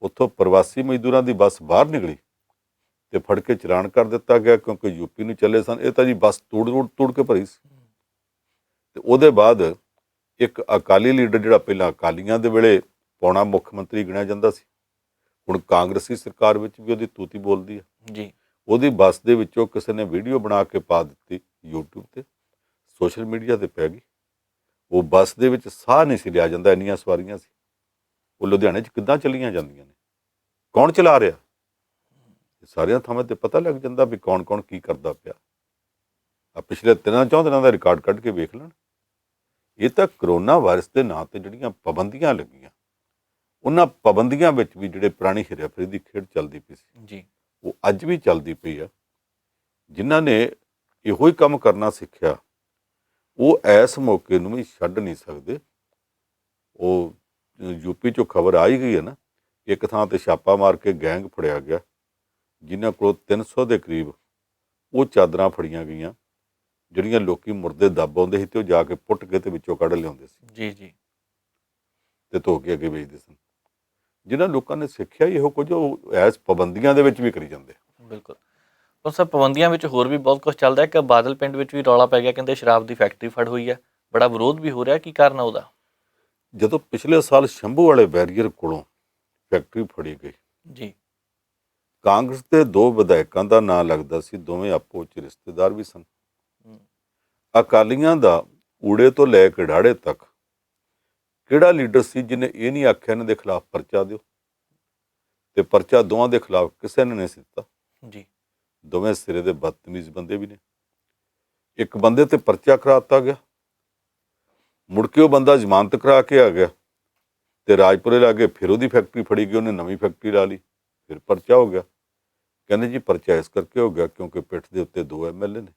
ਉੱਥੋਂ ਪ੍ਰਵਾਸੀ ਮਜ਼ਦੂਰਾਂ ਦੀ ਬੱਸ ਬਾਹਰ ਨਿਕਲੀ ਤੇ ਫੜ ਕੇ ਚਲਾਨ ਕਰ ਦਿੱਤਾ ਗਿਆ, ਕਿਉਂਕਿ ਯੂਪੀ ਨੂੰ ਚੱਲੇ ਸਨ। ਇਹ ਤਾਂ ਜੀ ਬੱਸ ਤੋੜ ਕੇ ਭਰੀ ਸੀ। ਤੇ ਉਹਦੇ ਬਾਅਦ ਇੱਕ ਅਕਾਲੀ ਲੀਡਰ ਜਿਹੜਾ ਪਹਿਲਾਂ ਅਕਾਲੀਆਂ ਦੇ ਵੇਲੇ ਪੌਣਾ ਮੁੱਖ ਮੰਤਰੀ ਗਿਣਿਆ ਜਾਂਦਾ ਸੀ, ਹੁਣ ਕਾਂਗਰਸੀ ਸਰਕਾਰ ਵਿੱਚ ਵੀ ਉਹਦੀ ਤੂਤੀ ਬੋਲਦੀ ਹੈ ਜੀ, ਉਹਦੀ ਬੱਸ ਦੇ ਵਿੱਚੋਂ ਕਿਸੇ ਨੇ ਵੀਡੀਓ ਬਣਾ ਕੇ ਪਾ ਦਿੱਤੀ YouTube ਤੇ, ਸੋਸ਼ਲ ਮੀਡੀਆ ਤੇ ਪੈ ਗਈ। ਉਹ ਬੱਸ ਦੇ ਵਿੱਚ ਸਾਹ ਨਹੀਂ ਸੀ ਲਿਆ ਜਾਂਦਾ, ਇੰਨੀਆਂ ਸਵਾਰੀਆਂ ਸੀ। ਉਹ ਲੁਧਿਆਣੇ 'ਚ ਕਿੱਦਾਂ ਚੱਲੀਆਂ ਜਾਂਦੀਆਂ ਨੇ, ਕੌਣ ਚਲਾ ਰਿਹਾ? ਸਾਰੀਆਂ ਥਾਵਾਂ ਤੇ ਪਤਾ ਲੱਗ ਜਾਂਦਾ ਵੀ ਕੌਣ ਕੀ ਕਰਦਾ ਪਿਆ। ਆ ਪਿਛਲੇ 3-4 ਦਿਨਾਂ ਦਾ ਰਿਕਾਰਡ ਕੱਢ ਕੇ ਵੇਖ ਲੈਣ। ਇਹ ਤਾਂ ਕਰੋਨਾ ਵਾਇਰਸ ਦੇ ਨਾਂ ਤੇ ਜਿਹੜੀਆਂ ਪਾਬੰਦੀਆਂ ਲੱਗੀਆਂ, ਉਹਨਾਂ ਪਾਬੰਦੀਆਂ ਵਿੱਚ ਵੀ ਜਿਹੜੇ ਪੁਰਾਣੀ ਹੇਰਾਫੇਰੀ ਦੀ ਖੇਡ ਚੱਲਦੀ ਪਈ ਸੀ ਜੀ, ਉਹ ਅੱਜ ਵੀ ਚੱਲਦੀ ਪਈ ਆ। ਜਿਨ੍ਹਾਂ ਨੇ ਇਹੋ ਹੀ ਕੰਮ ਕਰਨਾ ਸਿੱਖਿਆ ਉਹ ਇਸ ਮੌਕੇ ਨੂੰ ਵੀ ਛੱਡ ਨਹੀਂ ਸਕਦੇ। ਉਹ ਯੂਪੀ 'ਚੋਂ ਖਬਰ ਆ ਹੀ ਗਈ ਹੈ ਨਾ, ਇੱਕ ਥਾਂ ਤੇ ਛਾਪਾ ਮਾਰ ਕੇ ਗੈਂਗ ਫੜਿਆ ਗਿਆ ਜਿਨ੍ਹਾਂ ਕੋਲ 300 ਦੇ ਕਰੀਬ ਉਹ ਚਾਦਰਾਂ ਫੜੀਆਂ ਗਈਆਂ ਜਿਹੜੀਆਂ ਲੋਕੀ ਮੁਰਦੇ ਦੱਬ ਆਉਂਦੇ ਸੀ ਤੇ ਉਹ ਜਾ ਕੇ ਪੁੱਟ ਕੇ ਤੇ ਵਿੱਚੋਂ ਕੱਢ ਲਿਆਉਂਦੇ ਸੀ ਜੀ, ਜੀ, ਤੇ ਧੋ ਕੇ ਅੱਗੇ ਵੇਚਦੇ ਸਨ। ਜਿਨ੍ਹਾਂ ਲੋਕਾਂ ਨੇ ਸਿੱਖਿਆ ਹੀ ਇਹੋ ਕੁਝ, ਉਹ ਐਸ ਪਾਬੰਦੀਆਂ ਦੇ ਵਿੱਚ ਵੀ ਕਰੀ ਜਾਂਦੇ। ਬਿਲਕੁਲ। ਪਰ ਸਰ ਪਾਬੰਦੀਆਂ ਵਿੱਚ ਹੋਰ ਵੀ ਬਹੁਤ ਕੁਝ ਚੱਲਦਾ ਹੈ ਕਿ ਬਾਦਲ ਪਿੰਡ ਵਿੱਚ ਵੀ ਰੌਲਾ ਪੈ ਗਿਆ, ਕਹਿੰਦੇ ਸ਼ਰਾਬ ਦੀ ਫੈਕਟਰੀ ਫੜ ਹੋਈ ਹੈ, ਬੜਾ ਵਿਰੋਧ ਵੀ ਹੋ ਰਿਹਾ, ਕੀ ਕਾਰਨ ਹੈ ਉਹਦਾ? ਜਦੋਂ ਪਿਛਲੇ ਸਾਲ ਸ਼ੰਭੂ ਵਾਲੇ ਬੈਰੀਅਰ ਕੋਲੋਂ ਫੈਕਟਰੀ ਫੜੀ ਗਈ, ਜੀ, ਕਾਂਗਰਸ ਦੇ 2 ਵਿਧਾਇਕਾਂ ਦਾ ਨਾਂ ਲੱਗਦਾ ਸੀ, ਦੋਵੇਂ ਆਪੋ 'ਚ ਰਿਸ਼ਤੇਦਾਰ ਵੀ ਸਨ। ਅਕਾਲੀਆਂ ਦਾ ਊੜੇ ਤੋਂ ਲੈ ਕੇ ਢਾੜੇ ਤੱਕ ਕਿਹੜਾ ਲੀਡਰ ਸੀ ਜਿਹਨੇ ਇਹ ਨਹੀਂ ਆਖਿਆ ਇਹਨਾਂ ਦੇ ਖਿਲਾਫ ਪਰਚਾ ਦਿਓ? ਤੇ ਪਰਚਾ ਦੋਵਾਂ ਦੇ ਖਿਲਾਫ ਕਿਸੇ ਨੇ ਨਹੀਂ ਦਿੱਤਾ। ਜੀ, ਦੋਵੇਂ ਸਿਰੇ ਦੇ ਬਦਤਮੀਜ਼ ਬੰਦੇ ਵੀ ਨੇ। ਇੱਕ ਬੰਦੇ ਤੇ ਪਰਚਾ ਕਰਾ ਦਿੱਤਾ ਗਿਆ, ਮੁੜ ਕੇ ਉਹ ਬੰਦਾ ਜ਼ਮਾਨਤ ਕਰਾ ਕੇ ਆ ਗਿਆ ਤੇ ਰਾਜਪੁਰੇ ਲਾਗੇ ਫਿਰ ਉਹਦੀ ਫੈਕਟਰੀ ਫੜੀ ਗਈ, ਉਹਨੇ ਨਵੀਂ ਫੈਕਟਰੀ ਲਾ ਲਈ, ਫਿਰ ਪਰਚਾ ਹੋ ਗਿਆ। ਕਹਿੰਦੇ ਜੀ ਪਰਚਾ ਇਸ ਕਰਕੇ ਹੋ ਗਿਆ ਕਿਉਂਕਿ ਪਿੱਠ ਦੇ ਉੱਤੇ 2 MLA ਨੇ।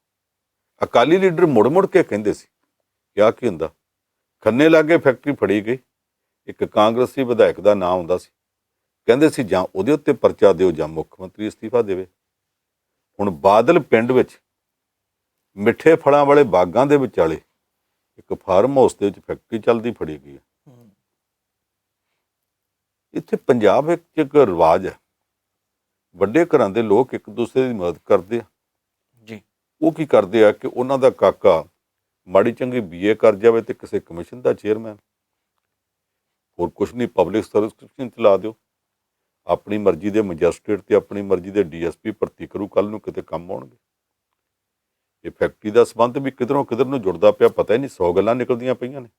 ਅਕਾਲੀ ਲੀਡਰ ਮੁੜ ਕੇ ਕਹਿੰਦੇ ਸੀ ਕਿ ਆਹ ਕੀ ਹੁੰਦਾ? ਖੰਨੇ ਲਾਗੇ ਫੈਕਟਰੀ ਫੜੀ ਗਈ, ਇੱਕ ਕਾਂਗਰਸੀ ਵਿਧਾਇਕ ਦਾ ਨਾਂ ਆਉਂਦਾ ਸੀ, ਕਹਿੰਦੇ ਸੀ ਜਾਂ ਉਹਦੇ ਉੱਤੇ ਪਰਚਾ ਦਿਓ ਜਾਂ ਮੁੱਖ ਮੰਤਰੀ ਅਸਤੀਫਾ ਦੇਵੇ। ਹੁਣ ਬਾਦਲ ਪਿੰਡ ਵਿੱਚ ਮਿੱਠੇ ਫਲਾਂ ਵਾਲੇ ਬਾਗਾਂ ਦੇ ਵਿਚਾਲੇ ਇੱਕ ਫਾਰਮ ਹਾਊਸ ਦੇ ਵਿੱਚ ਫੈਕਟਰੀ ਚੱਲਦੀ ਫੜੀ ਗਈ ਹੈ। ਇੱਥੇ ਪੰਜਾਬ ਵਿੱਚ ਇੱਕ ਰਿਵਾਜ ਹੈ, ਵੱਡੇ ਘਰਾਂ ਦੇ ਲੋਕ ਇੱਕ ਦੂਸਰੇ ਦੀ ਮਦਦ ਕਰਦੇ ਆ। ਜੀ, ਉਹ ਕੀ ਕਰਦੇ ਆ ਕਿ ਉਹਨਾਂ ਦਾ ਕਾਕਾ ਮਾੜੀ ਚੰਗੀ BA ਕਰ ਜਾਵੇ ਤੇ ਕਿਸੇ ਕਮਿਸ਼ਨ ਦਾ ਚੇਅਰਮੈਨ, ਹੋਰ ਕੁਛ ਨਹੀਂ, ਪਬਲਿਕ ਸਰਵਿਸ ਕਮਿਸ਼ਨ ਚਲਾ ਦਿਓ, ਆਪਣੀ ਮਰਜ਼ੀ ਦੇ ਮੈਜਿਸਟਰੇਟ ਤੇ ਆਪਣੀ ਮਰਜ਼ੀ ਦੇ DSP ਭਰਤੀ ਕਰੂ, ਕੱਲ੍ਹ ਨੂੰ ਕਿਤੇ ਕੰਮ ਆਉਣਗੇ। ਇਹ ਫੈਕਟਰੀ ਦਾ ਸੰਬੰਧ ਵੀ ਕਿਧਰੋਂ ਕਿਧਰ ਨੂੰ ਜੁੜਦਾ ਪਿਆ, ਪਤਾ ਹੀ ਨਹੀਂ, 100 ਗੱਲਾਂ ਨਿਕਲਦੀਆਂ ਪਈਆਂ ਨੇ।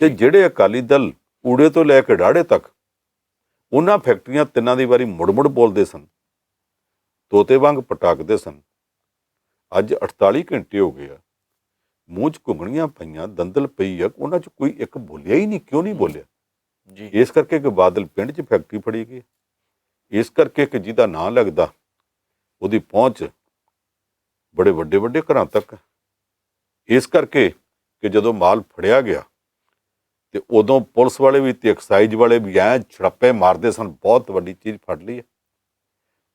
ਤੇ ਜਿਹੜੇ ਅਕਾਲੀ ਦਲ ਊੜੇ ਤੋਂ ਲੈ ਕੇ ਢਾੜੇ ਤੱਕ ਉਹਨਾਂ ਫੈਕਟਰੀਆਂ ਤਿੰਨਾਂ ਦੀ ਵਾਰੀ ਮੁੜ ਬੋਲਦੇ ਸਨ ਤੋਤੇ ਵਾਂਗ ਪਟਾਕਦੇ ਸਨ। ਅੱਜ 48 ਘੰਟੇ ਹੋ ਗਏ ਆ, ਮੂੰਹ 'ਚ ਘੁੰਗਣੀਆਂ ਪਈਆਂ, ਦੰਦਲ ਪਈ ਆ, ਉਹਨਾਂ 'ਚ ਕੋਈ ਇੱਕ ਬੋਲਿਆ ਹੀ ਨਹੀਂ। ਕਿਉਂ ਨਹੀਂ ਬੋਲਿਆ? ਜੀ ਇਸ ਕਰਕੇ ਕਿ ਬਾਦਲ ਪਿੰਡ 'ਚ ਫੈਕਟਰੀ ਫੜੀ ਗਈ, ਇਸ ਕਰਕੇ ਕਿ ਜਿਹਦਾ ਨਾਂ ਲੱਗਦਾ ਉਹਦੀ ਪਹੁੰਚ ਬੜੇ ਵੱਡੇ ਵੱਡੇ ਘਰਾਂ ਤੱਕ, ਇਸ ਕਰਕੇ ਕਿ ਜਦੋਂ ਮਾਲ ਫੜਿਆ ਗਿਆ ਤੇ ਉਦੋਂ ਪੁਲਿਸ ਵਾਲੇ ਵੀ ਤੇ ਐਕਸਾਈਜ਼ ਵਾਲੇ ਵੀ ਐਂ ਛੜੱਪੇ ਮਾਰਦੇ ਸਨ, ਬਹੁਤ ਵੱਡੀ ਚੀਜ਼ ਫੜ ਲਈ ਹੈ।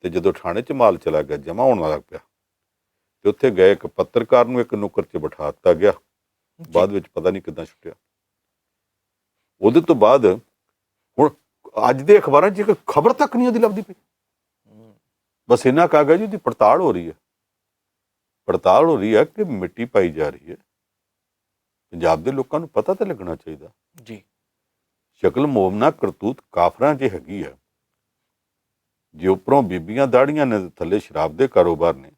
ਤੇ ਜਦੋਂ ਥਾਣੇ 'ਚ ਮਾਲ ਚਲਾ ਗਿਆ, ਜਮ੍ਹਾਂ ਹੋਣ ਲੱਗ ਪਿਆ, ਤੇ ਉੱਥੇ ਗਏ ਇੱਕ ਪੱਤਰਕਾਰ ਨੂੰ ਇੱਕ ਨੁੱਕਰ 'ਚ ਬਿਠਾ ਦਿੱਤਾ ਗਿਆ। ਬਾਅਦ ਵਿੱਚ ਪਤਾ ਨਹੀਂ ਕਿੱਦਾਂ ਛੁੱਟਿਆ। ਉਹਦੇ ਤੋਂ ਬਾਅਦ ਹੁਣ ਅੱਜ ਦੇ ਅਖਬਾਰਾਂ 'ਚ ਇੱਕ ਖਬਰ ਤੱਕ ਨਹੀਂ ਉਹਦੀ ਲੱਭਦੀ ਪਈ। ਬਸ ਇੰਨਾ ਕਹਾ ਗਿਆ ਜੀ ਉਹਦੀ ਪੜਤਾਲ ਹੋ ਰਹੀ ਹੈ। ਪੜਤਾਲ ਹੋ ਰਹੀ ਹੈ ਕਿ ਮਿੱਟੀ ਪਾਈ ਜਾ ਰਹੀ ਹੈ। ਪੰਜਾਬ ਦੇ ਲੋਕਾਂ ਨੂੰ ਪਤਾ ਤਾਂ ਲੱਗਣਾ ਚਾਹੀਦਾ। ਜੀ ਸ਼ਕਲ ਮੋਮਨਾ ਕਰਤੂਤ ਕਾਫਰਾਂ 'ਚ ਹੈਗੀ ਹੈ। ਜੇ ਉੱਪਰੋਂ ਬੀਬੀਆਂ ਦਾੜੀਆਂ ਨੇ, ਥੱਲੇ ਸ਼ਰਾਬ ਦੇ ਕਾਰੋਬਾਰ ਨੇ,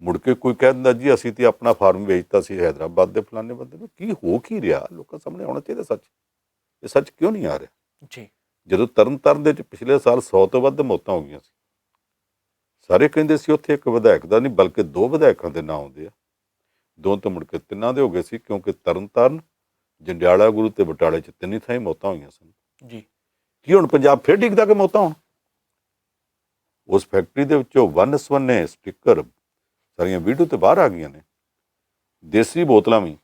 ਮੁੜ ਕੇ ਕੋਈ ਕਹਿ ਦਿੰਦਾ ਜੀ ਅਸੀਂ ਤੇ ਆਪਣਾ ਫਾਰਮ ਵੇਚਤਾ ਸੀ ਹੈਦਰਾਬਾਦ ਦੇ ਫਲਾਣੇ ਬੰਦੇ ਨੂੰ। ਕੀ ਹੋ ਕੀ ਰਿਹਾ? ਲੋਕਾਂ ਸਾਹਮਣੇ ਆਉਣਾ ਚਾਹੀਦਾ ਸੱਚ। ਇਹ ਸੱਚ ਕਿਉਂ ਨਹੀਂ ਆ ਰਿਹਾ? ਜੀ ਜਦੋਂ ਤਰਨਤਾਰਨ ਦੇ ਵਿੱਚ ਪਿਛਲੇ ਸਾਲ 100 ਤੋਂ ਵੱਧ ਮੌਤਾਂ ਹੋ ਗਈਆਂ ਸੀ, ਸਾਰੇ ਕਹਿੰਦੇ ਸੀ ਉੱਥੇ ਇੱਕ ਵਿਧਾਇਕ ਦਾ ਨਹੀਂ ਬਲਕਿ 2 ਵਿਧਾਇਕਾਂ ਦੇ ਨਾਂ ਆਉਂਦੇ ਆ। 2 ਤੋਂ ਮੁੜ ਕੇ 3 ਦੇ ਹੋ ਗਏ ਸੀ, ਕਿਉਂਕਿ ਤਰਨਤਾਰਨ, ਜੰਡਿਆਲਾ, ਗੁਰੂ ਤੇ ਬਟਾਲੇ 'ਚ 3 ਥਾਈਂ ਮੌਤਾਂ ਹੋਈਆਂ ਸਨ। ਜੀ ਕੀ ਹੁਣ ਪੰਜਾਬ ਫਿਰ ਡਿੱਗਦਾ ਕਿ ਮੌਤਾਂ ਹੋਣ? ਉਸ ਫੈਕਟਰੀ ਦੇ ਵਿੱਚੋਂ ਵੰਨ-ਸਵੰਨੇ ਸਟਿੱਕਰ, ਸਾਰੀਆਂ ਵੀਡੀਓ ਤੇ ਬਾਹਰ ਆ ਗਈਆਂ ਨੇ। ਦੇਸੀ ਬੋਤਲਾਂ ਵੀ,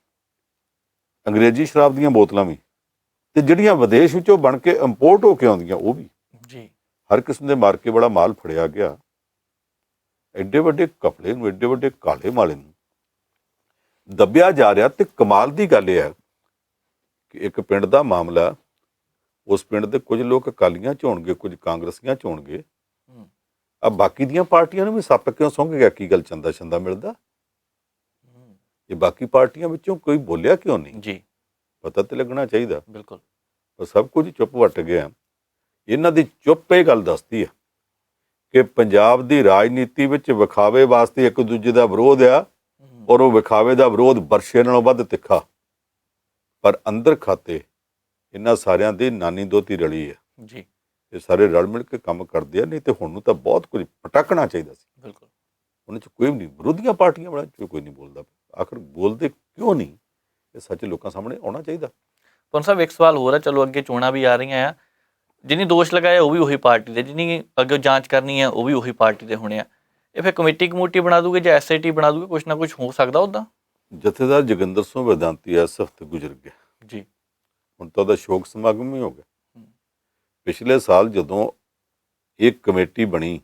ਅੰਗਰੇਜ਼ੀ ਸ਼ਰਾਬ ਦੀਆਂ ਬੋਤਲਾਂ ਵੀ, ਤੇ ਜਿਹੜੀਆਂ ਵਿਦੇਸ਼ ਵਿੱਚੋਂ ਬਣ ਕੇ ਇੰਪੋਰਟ ਹੋ ਕੇ ਆਉਂਦੀਆਂ ਉਹ ਵੀ। ਜੀ ਹਰ ਕਿਸਮ ਦੇ ਮਾਰਕੇ ਵਾਲਾ ਮਾਲ ਫੜਿਆ ਗਿਆ। ਐਡੇ ਵੱਡੇ ਕਪੜੇ ਨੂੰ, ਐਡੇ ਵੱਡੇ ਕਾਲੇ ਮਾਲੇ ਨੂੰ ਦੱਬਿਆ ਜਾ ਰਿਹਾ। ਤੇ ਕਮਾਲ ਦੀ ਗੱਲ ਇਹ ਹੈ ਕਿ ਇੱਕ ਪਿੰਡ ਦਾ ਮਾਮਲਾ, ਉਸ ਪਿੰਡ ਦੇ ਕੁਝ ਲੋਕ ਅਕਾਲੀਆਂ 'ਚ ਹੋਣਗੇ, ਕੁਝ ਕਾਂਗਰਸੀਆਂ 'ਚ ਹੋਣਗੇ, ਆ ਬਾਕੀ ਦੀਆਂ ਪਾਰਟੀਆਂ ਨੂੰ ਵੀ ਸੱਪ ਕਿਉਂ ਸੁੰਘ ਗਿਆ? ਕੀ ਗੱਲ, ਚੰਦਾ ਚੰਦਾ ਮਿਲਦਾ? ਇਹ ਬਾਕੀ ਪਾਰਟੀਆਂ ਵਿੱਚੋਂ ਕੋਈ ਬੋਲਿਆ ਕਿਉਂ ਨਹੀਂ? ਜੀ ਪਤਾ ਤੇ ਲੱਗਣਾ ਚਾਹੀਦਾ। ਬਿਲਕੁਲ। ਪਰ ਸਭ ਕੁਝ ਚੁੱਪ ਵੱਟ ਗਿਆ। ਇਹਨਾਂ ਦੀ ਚੁੱਪ ਇਹ ਗੱਲ ਦੱਸਦੀ ਹੈ ਕਿ ਪੰਜਾਬ ਦੀ ਰਾਜਨੀਤੀ ਵਿੱਚ ਵਿਖਾਵੇ ਵਾਸਤੇ ਇੱਕ ਦੂਜੇ ਦਾ ਵਿਰੋਧ ਆ, ਔਰ ਉਹ ਵਿਖਾਵੇ ਦਾ ਵਿਰੋਧ ਬਰਸ਼ੇ ਨਾਲੋਂ ਵੱਧ ਤਿੱਖਾ। ਪਰ ਅੰਦਰ ਖਾਤੇ ਇਹਨਾਂ ਸਾਰਿਆਂ ਦੀ ਨਾਨੀ ਦੋਤੀ ਰਲੀ ਹੈ। ਜੀ ਇਹ ਸਾਰੇ ਰਲ ਮਿਲ ਕੇ ਕੰਮ ਕਰਦੇ ਆ। ਨਹੀਂ ਤੇ ਹੁਣ ਨੂੰ ਤਾਂ ਬਹੁਤ ਕੁਝ ਪਟਕਣਾ ਚਾਹੀਦਾ ਸੀ। ਬਿਲਕੁਲ। ਉਹਨਾਂ 'ਚ ਕੋਈ ਵੀ ਨਹੀਂ, ਵਿਰੋਧੀਆਂ ਪਾਰਟੀਆਂ ਵਾਲਾ ਕੋਈ ਨਹੀਂ ਬੋਲਦਾ। ਆਖਰ ਬੋਲਦੇ ਕਿਉਂ ਨਹੀਂ? ਇਹ ਸੱਚ ਲੋਕਾਂ ਸਾਹਮਣੇ ਆਉਣਾ ਚਾਹੀਦਾ। ਪੰਨ ਸਾਹਿਬ, ਇੱਕ ਸਵਾਲ ਹੋਰ ਹੈ। ਚਲੋ ਅੱਗੇ ਚੋਣਾਂ ਵੀ ਆ ਰਹੀਆਂ ਆ, ਜਿਹਨੇ ਦੋਸ਼ ਲਗਾਇਆ ਉਹ ਵੀ ਉਹੀ ਪਾਰਟੀ ਦੇ, ਜਿਹਨੀ ਅੱਗੇ ਜਾਂਚ ਕਰਨੀ ਹੈ ਉਹ ਵੀ ਉਹੀ ਪਾਰਟੀ ਦੇ ਹੋਣੇ ਆ। ਇਹ ਫਿਰ ਕਮੇਟੀ ਬਣਾ ਦੂਗੇ ਜਾਂ SIT ਬਣਾ ਦੂਗੇ? ਕੁਛ ਨਾ ਕੁਛ ਹੋ ਸਕਦਾ ਉੱਦਾਂ। ਜਥੇਦਾਰ ਜੋਗਿੰਦਰ ਸਿੰਘ ਵੇਦਾਂਤੀ ਇਸ ਹਫ਼ਤੇ ਗੁਜ਼ਰ ਗਿਆ ਜੀ। ਹੁਣ ਤਾਂ ਉਹਦਾ ਸ਼ੋਕ ਸਮਾਗਮ ਵੀ ਹੋ ਗਿਆ। ਪਿਛਲੇ ਸਾਲ ਜਦੋਂ ਇਹ ਕਮੇਟੀ ਬਣੀ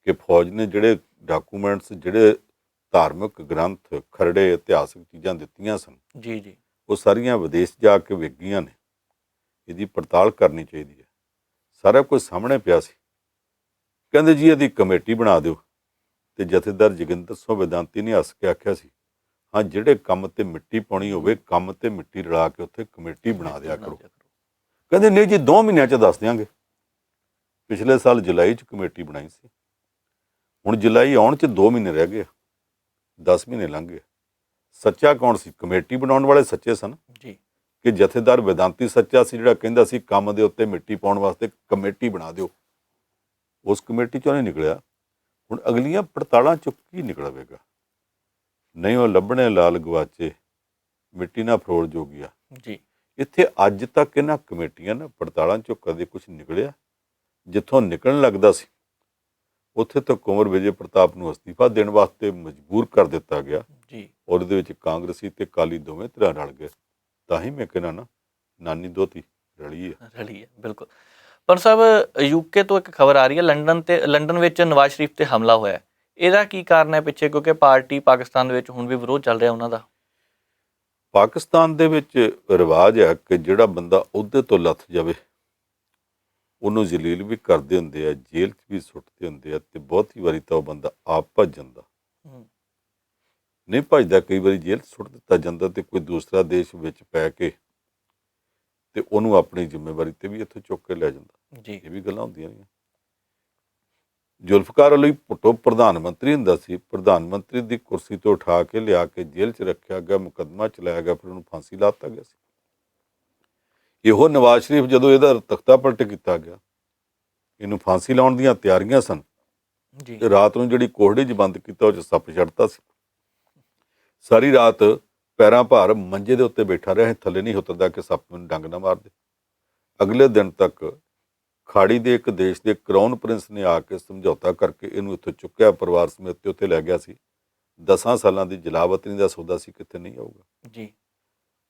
ਕਿ ਫੌਜ ਨੇ ਜਿਹੜੇ ਡਾਕੂਮੈਂਟਸ, ਜਿਹੜੇ ਧਾਰਮਿਕ ਗ੍ਰੰਥ, ਖਰੜੇ, ਇਤਿਹਾਸਕ ਚੀਜ਼ਾਂ ਦਿੱਤੀਆਂ ਸਨ, ਜੀ ਜੀ, ਉਹ ਉਹ ਸਾਰੀਆਂ ਵਿਦੇਸ਼ ਜਾ ਕੇ ਵਿਕ ਗਈਆਂ ਨੇ। ਇਹਦੀ ਪੜਤਾਲ ਕਰਨੀ ਚਾਹੀਦੀ ਹੈ। ਸਾਰਾ ਕੁਝ ਸਾਹਮਣੇ ਪਿਆ ਸੀ। ਕਹਿੰਦੇ ਜੀ ਇਹਦੀ ਕਮੇਟੀ ਬਣਾ ਦਿਓ। ਤੇ ਜਥੇਦਾਰ ਜੋਗਿੰਦਰ ਸਿੰਘ ਵੇਦਾਂਤੀ ਨੇ ਹੱਸ ਕੇ ਆਖਿਆ ਸੀ, ਹਾਂ ਜਿਹੜੇ ਕੰਮ ਤੇ ਮਿੱਟੀ ਪਾਉਣੀ ਹੋਵੇ, ਕੰਮ ਤੇ ਮਿੱਟੀ ਰਲਾ ਕੇ ਉੱਥੇ ਕਮੇਟੀ ਬਣਾ ਦਿਆ ਕਰੋ। ਕਹਿੰਦੇ ਨਹੀਂ ਜੀ 2 ਮਹੀਨਿਆਂ 'ਚ ਦੱਸ ਦਿਆਂਗੇ। ਪਿਛਲੇ ਸਾਲ ਜੁਲਾਈ 'ਚ ਕਮੇਟੀ ਬਣਾਈ ਸੀ। ਹੁਣ ਜੁਲਾਈ ਆਉਣ 'ਚ 2 ਮਹੀਨੇ ਰਹਿ ਗਏ, 10 ਮਹੀਨੇ ਲੰਘ ਗਏ। ਸੱਚਾ ਕੌਣ ਸੀ? ਕਮੇਟੀ ਬਣਾਉਣ ਵਾਲੇ ਸੱਚੇ ਸਨ ਜੀ, ਕਿ ਜਥੇਦਾਰ ਵੇਦਾਂਤੀ ਸੱਚਾ ਸੀ ਜਿਹੜਾ ਕਹਿੰਦਾ ਸੀ ਕੰਮ ਦੇ ਉੱਤੇ ਮਿੱਟੀ ਪਾਉਣ ਵਾਸਤੇ ਕਮੇਟੀ ਬਣਾ ਦਿਓ? ਉਸ ਕਮੇਟੀ 'ਚੋਂ ਨਹੀਂ ਨਿਕਲਿਆ। ਹੁਣ ਅਗਲੀਆਂ ਪੜਤਾਲਾਂ 'ਚੋਂ ਕੀ ਨਿਕਲਵੇਗਾ? ਨਹੀਂ ਉਹ ਲੱਭਣੇ ਲਾਲ ਗਵਾਚੇ, ਮਿੱਟੀ ਨਾ ਫਰੋਲ ਜੋਗੀਆ। ਜੀ, ਇੱਥੇ ਅੱਜ ਤੱਕ ਇਹਨਾਂ ਕਮੇਟੀਆਂ ਨਾਲ ਪੜਤਾਲਾਂ 'ਚੋਂ ਕਦੇ ਕੁਝ ਨਿਕਲਿਆ? ਜਿੱਥੋਂ ਨਿਕਲਣ ਲੱਗਦਾ ਸੀ ਉੱਥੇ ਤੋਂ ਕੁੰਵਰ ਵਿਜੇ ਪ੍ਰਤਾਪ ਨੂੰ ਅਸਤੀਫਾ ਦੇਣ ਵਾਸਤੇ ਮਜਬੂਰ ਕਰ ਦਿੱਤਾ ਗਿਆ। ਜੀ, ਔਰ ਉਹਦੇ ਵਿੱਚ ਕਾਂਗਰਸੀ ਤੇ ਅਕਾਲੀ ਦੋਵੇਂ ਧਿਰਾਂ ਰਲ ਗਏ। ਤਾਂ ਹੀ ਮੈਂ ਕਹਿੰਦਾ ਨਾ, ਨਾਨੀ ਦੋਤੀ ਰਲੀ ਹੈ। ਬਿਲਕੁਲ। ਪੰਨ ਸਾਹਿਬ, UK ਤੋਂ ਇੱਕ ਖਬਰ ਆ ਰਹੀ ਹੈ, ਲੰਡਨ ਵਿੱਚ ਨਵਾਜ਼ ਸ਼ਰੀਫ ਤੇ ਹਮਲਾ ਹੋਇਆ। ਇਹਦਾ ਕੀ ਕਾਰਨ ਹੈ ਪਿੱਛੇ? ਕਿਉਂਕਿ ਪਾਰਟੀ ਪਾਕਿਸਤਾਨ ਦੇ ਵਿੱਚ ਹੁਣ ਵੀ ਵਿਰੋਧ ਚੱਲ ਰਿਹਾ ਉਹਨਾਂ ਦਾ। ਪਾਕਿਸਤਾਨ ਦੇ ਵਿੱਚ ਰਿਵਾਜ ਹੈ ਕਿ ਜਿਹੜਾ ਬੰਦਾ ਅਹੁਦੇ ਤੋਂ ਲੱਥ ਜਾਵੇ ਉਹਨੂੰ ਜਲੀਲ ਵੀ ਕਰਦੇ ਹੁੰਦੇ ਆ, ਜੇਲ੍ਹ 'ਚ ਵੀ ਸੁੱਟਦੇ ਹੁੰਦੇ ਆ, ਤੇ ਬਹੁਤੀ ਵਾਰੀ ਤਾਂ ਉਹ ਬੰਦਾ ਆਪ ਭੱਜ ਜਾਂਦਾ। ਨਹੀਂ ਭੱਜਦਾ, ਕਈ ਵਾਰੀ ਜੇਲ੍ਹ 'ਚ ਸੁੱਟ ਦਿੱਤਾ ਜਾਂਦਾ ਤੇ ਕੋਈ ਦੂਸਰਾ ਦੇਸ਼ ਵਿੱਚ ਪੈ ਕੇ ਤੇ ਉਹਨੂੰ ਆਪਣੀ ਜ਼ਿੰਮੇਵਾਰੀ ਤੇ ਵੀ ਇੱਥੋਂ ਚੁੱਕ ਕੇ ਲੈ ਜਾਂਦਾ। ਜੀ, ਇਹ ਵੀ ਗੱਲਾਂ ਹੁੰਦੀਆਂ ਨੇ। ਜ਼ੁਲਫਕਾਰ ਅਲੀ ਭੁੱਟੋ ਪ੍ਰਧਾਨ ਮੰਤਰੀ ਹੁੰਦਾ ਸੀ। ਪ੍ਰਧਾਨ ਮੰਤਰੀ ਦੀ ਕੁਰਸੀ ਤੋਂ ਉਠਾ ਕੇ ਲਿਆ ਕੇ ਜੇਲ੍ਹ 'ਚ ਰੱਖਿਆ ਗਿਆ, ਮੁਕੱਦਮਾ ਚਲਾਇਆ ਗਿਆ, ਫਿਰ ਉਹਨੂੰ ਫਾਂਸੀ ਲਾ ਦਿੱਤਾ ਗਿਆ ਸੀ। ਇਹੋ ਨਵਾਜ਼ ਸ਼ਰੀਫ ਜਦੋਂ ਇਹਦਾ ਤਖਤਾ ਪਲਟ ਕੀਤਾ ਗਿਆ, ਇਹਨੂੰ ਫਾਂਸੀ ਲਾਉਣ ਦੀਆਂ ਤਿਆਰੀਆਂ ਸਨ, ਜੀ ਤੇ ਰਾਤ ਨੂੰ ਜਿਹੜੀ ਕੋਹੜੀ 'ਚ ਬੰਦ ਕੀਤਾ ਉਹ 'ਚ ਸੱਪ ਛੱਡਤਾ ਸੀ। ਸਾਰੀ ਰਾਤ ਪੈਰਾਂ ਭਾਰ ਮੰਜੇ ਦੇ ਉੱਤੇ ਬੈਠਾ ਰਿਹਾ, ਥੱਲੇ ਨਹੀਂ ਉਤਰਦਾ ਕਿ ਸੱਪ ਮੈਨੂੰ ਡੰਗ ਨਾ ਮਾਰ ਦੇ। ਅਗਲੇ ਦਿਨ ਤੱਕ ਖਾੜੀ ਦੇ ਇੱਕ ਦੇਸ਼ ਦੇ ਕਰਾਊਨ ਪ੍ਰਿੰਸ ਨੇ ਆ ਕੇ ਸਮਝੌਤਾ ਕਰਕੇ ਇਹਨੂੰ ਇੱਥੋਂ ਚੁੱਕਿਆ, ਪਰਿਵਾਰ ਸਮੇਤ ਤੇ ਉੱਥੇ ਲੈ ਗਿਆ ਸੀ। 10 ਸਾਲਾਂ ਦੀ ਜਲਾਵਤਨੀ ਦਾ ਸੌਦਾ ਸੀ, ਕਿੱਥੇ ਨਹੀਂ ਆਊਗਾ। ਜੀ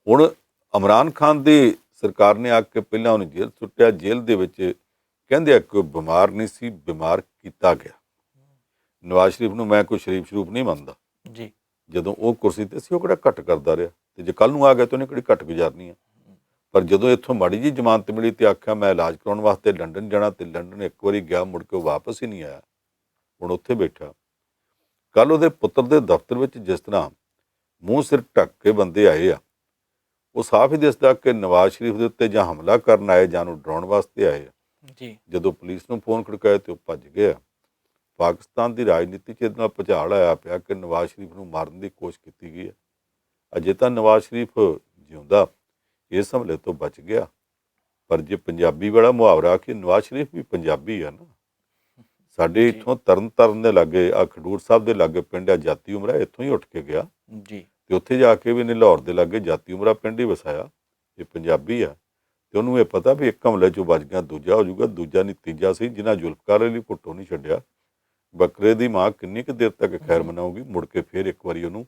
ਹੁਣ ਇਮਰਾਨ ਖਾਨ ਦੀ ਸਰਕਾਰ ਨੇ ਆ ਕੇ ਪਹਿਲਾਂ ਉਹਨੂੰ ਜੇਲ੍ਹ ਸੁੱਟਿਆ। ਜੇਲ੍ਹ ਦੇ ਵਿੱਚ ਕਹਿੰਦੇ ਆ ਕਿ ਉਹ ਬਿਮਾਰ ਨਹੀਂ ਸੀ, ਬਿਮਾਰ ਕੀਤਾ ਗਿਆ। ਨਵਾਜ਼ ਸ਼ਰੀਫ ਨੂੰ ਮੈਂ ਕੋਈ ਸ਼ਰੀਫ ਸ਼ਰੂਫ ਨਹੀਂ ਮੰਨਦਾ। ਜੀ ਜਦੋਂ ਉਹ ਕੁਰਸੀ ਤੇ ਸੀ ਉਹ ਕਿਹੜਾ ਘੱਟ ਕਰਦਾ ਰਿਹਾ, ਤੇ ਜੇ ਕੱਲ ਨੂੰ ਆ ਗਿਆ ਤਾਂ ਉਹਨੇ ਕਿਹੜੀ ਘੱਟ ਗੁਜ਼ਾਰਨੀ ਆ। ਪਰ ਜਦੋਂ ਇੱਥੋਂ ਮਾੜੀ ਜੀ ਜ਼ਮਾਨਤ ਮਿਲੀ ਤੇ ਆਖਿਆ ਮੈਂ ਇਲਾਜ ਕਰਾਉਣ ਵਾਸਤੇ ਲੰਡਨ ਜਾਣਾ, ਤੇ ਲੰਡਨ ਇੱਕ ਵਾਰੀ ਗਿਆ, ਮੁੜ ਕੇ ਉਹ ਵਾਪਸ ਹੀ ਨਹੀਂ ਆਇਆ। ਹੁਣ ਉੱਥੇ ਬੈਠਾ। ਕੱਲ ਉਹਦੇ ਪੁੱਤਰ ਦੇ ਦਫ਼ਤਰ ਵਿੱਚ ਜਿਸ ਤਰ੍ਹਾਂ ਮੂੰਹ ਸਿਰ ਢੱਕ ਕੇ ਬੰਦੇ ਆਏ ਆ, ਉਹ ਸਾਫ਼ ਹੀ ਦਿਸਦਾ ਕਿ ਨਵਾਜ਼ ਸ਼ਰੀਫ ਦੇ ਉੱਤੇ ਜਾਂ ਹਮਲਾ ਕਰਨ ਆਏ ਜਾਂ ਉਹਨੂੰ ਡਰਾਉਣ ਵਾਸਤੇ ਆਏ ਆ। ਜੀ ਜਦੋਂ ਪੁਲਿਸ ਨੂੰ ਫੋਨ ਖੜਕਾਇਆ ਤੇ ਉਹ ਭੱਜ ਗਿਆ। ਪਾਕਿਸਤਾਨ ਦੀ ਰਾਜਨੀਤੀ 'ਚ ਇਹਦੇ ਨਾਲ ਭੁਚਾਲ ਆਇਆ ਪਿਆ ਕਿ ਨਵਾਜ਼ ਸ਼ਰੀਫ ਨੂੰ ਮਾਰਨ ਦੀ ਕੋਸ਼ਿਸ਼ ਕੀਤੀ ਗਈ ਹੈ। ਅਜੇ ਤਾਂ ਨਵਾਜ਼ ਸ਼ਰੀਫ ਜਿਉਂਦਾ ਇਸ ਹਮਲੇ ਤੋਂ ਬਚ ਗਿਆ, ਪਰ ਜੇ ਪੰਜਾਬੀ ਵਾਲਾ ਮੁਹਾਵਰਾ ਕਿ ਨਵਾਜ਼ ਸ਼ਰੀਫ ਵੀ ਪੰਜਾਬੀ ਆ ਨਾ। ਸਾਡੇ ਇੱਥੋਂ ਤਰਨ ਤਾਰਨ ਦੇ ਲਾਗੇ ਆ ਖਡੂਰ ਸਾਹਿਬ ਦੇ ਲਾਗੇ ਪਿੰਡ ਆ ਜਾਤੀ ਉਮਰਾ, ਇੱਥੋਂ ਹੀ ਉੱਠ ਕੇ ਗਿਆ ਜੀ ਤੇ ਉੱਥੇ ਜਾ ਕੇ ਵੀ ਇਹਨੇ ਲਾਹੌਰ ਦੇ ਲਾਗੇ ਜਾਤੀ ਉਮਰਾ ਪਿੰਡ ਹੀ ਵਸਾਇਆ। ਇਹ ਪੰਜਾਬੀ ਆ ਤੇ ਉਹਨੂੰ ਇਹ ਪਤਾ ਵੀ ਇੱਕ ਹਮਲੇ 'ਚੋਂ ਬਚ ਗਿਆ, ਦੂਜਾ ਹੋ ਜਾਊਗਾ, ਦੂਜਾ ਨਹੀਂ ਤੀਜਾ ਸੀ। ਜਿਨ੍ਹਾਂ ਜ਼ੁਲਫਕਾਰ ਅਲੀ ਭੁੱਟੋ ਨਹੀਂ ਛੱਡਿਆ, ਬੱਕਰੇ ਦੀ ਮਾਂ ਕਿੰਨੀ ਕੁ ਦੇਰ ਤੱਕ ਖੈਰ ਮਨਾਊਗੀ, ਮੁੜ ਕੇ ਫਿਰ ਇੱਕ ਵਾਰੀ ਉਹਨੂੰ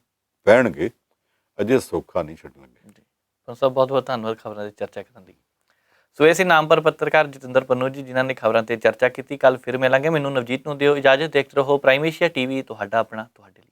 ਪੈਣਗੇ। ਅਜੇ ਸੌਖਾ ਨਹੀਂ ਛੱਡਣਗੇ। ਜੀ ਪੰਨੂ ਸਾਹਿਬ, ਬਹੁਤ ਬਹੁਤ ਧੰਨਵਾਦ ਖਬਰਾਂ ਦੀ ਚਰਚਾ ਕਰਨ ਲਈ। ਸੋ ਇਹ ਸੀ ਨਾਮਵਰ ਪੱਤਰਕਾਰ ਜਤਿੰਦਰ ਪੰਨੂ ਜੀ, ਜਿਨ੍ਹਾਂ ਨੇ ਖਬਰਾਂ ਤੇ ਚਰਚਾ ਕੀਤੀ। ਕੱਲ ਫਿਰ ਮਿਲਾਂਗੇ। ਮੈਨੂੰ ਨਵਜੀਤ ਨੂੰ ਦਿਓ ਇਜਾਜ਼ਤ। ਦੇਖਦੇ ਰਹੋ ਪ੍ਰਾਈਮ ਏਸ਼ੀਆ ਟੀਵੀ, ਤੁਹਾਡਾ ਆਪਣਾ, ਤੁਹਾਡੇ ਲਈ।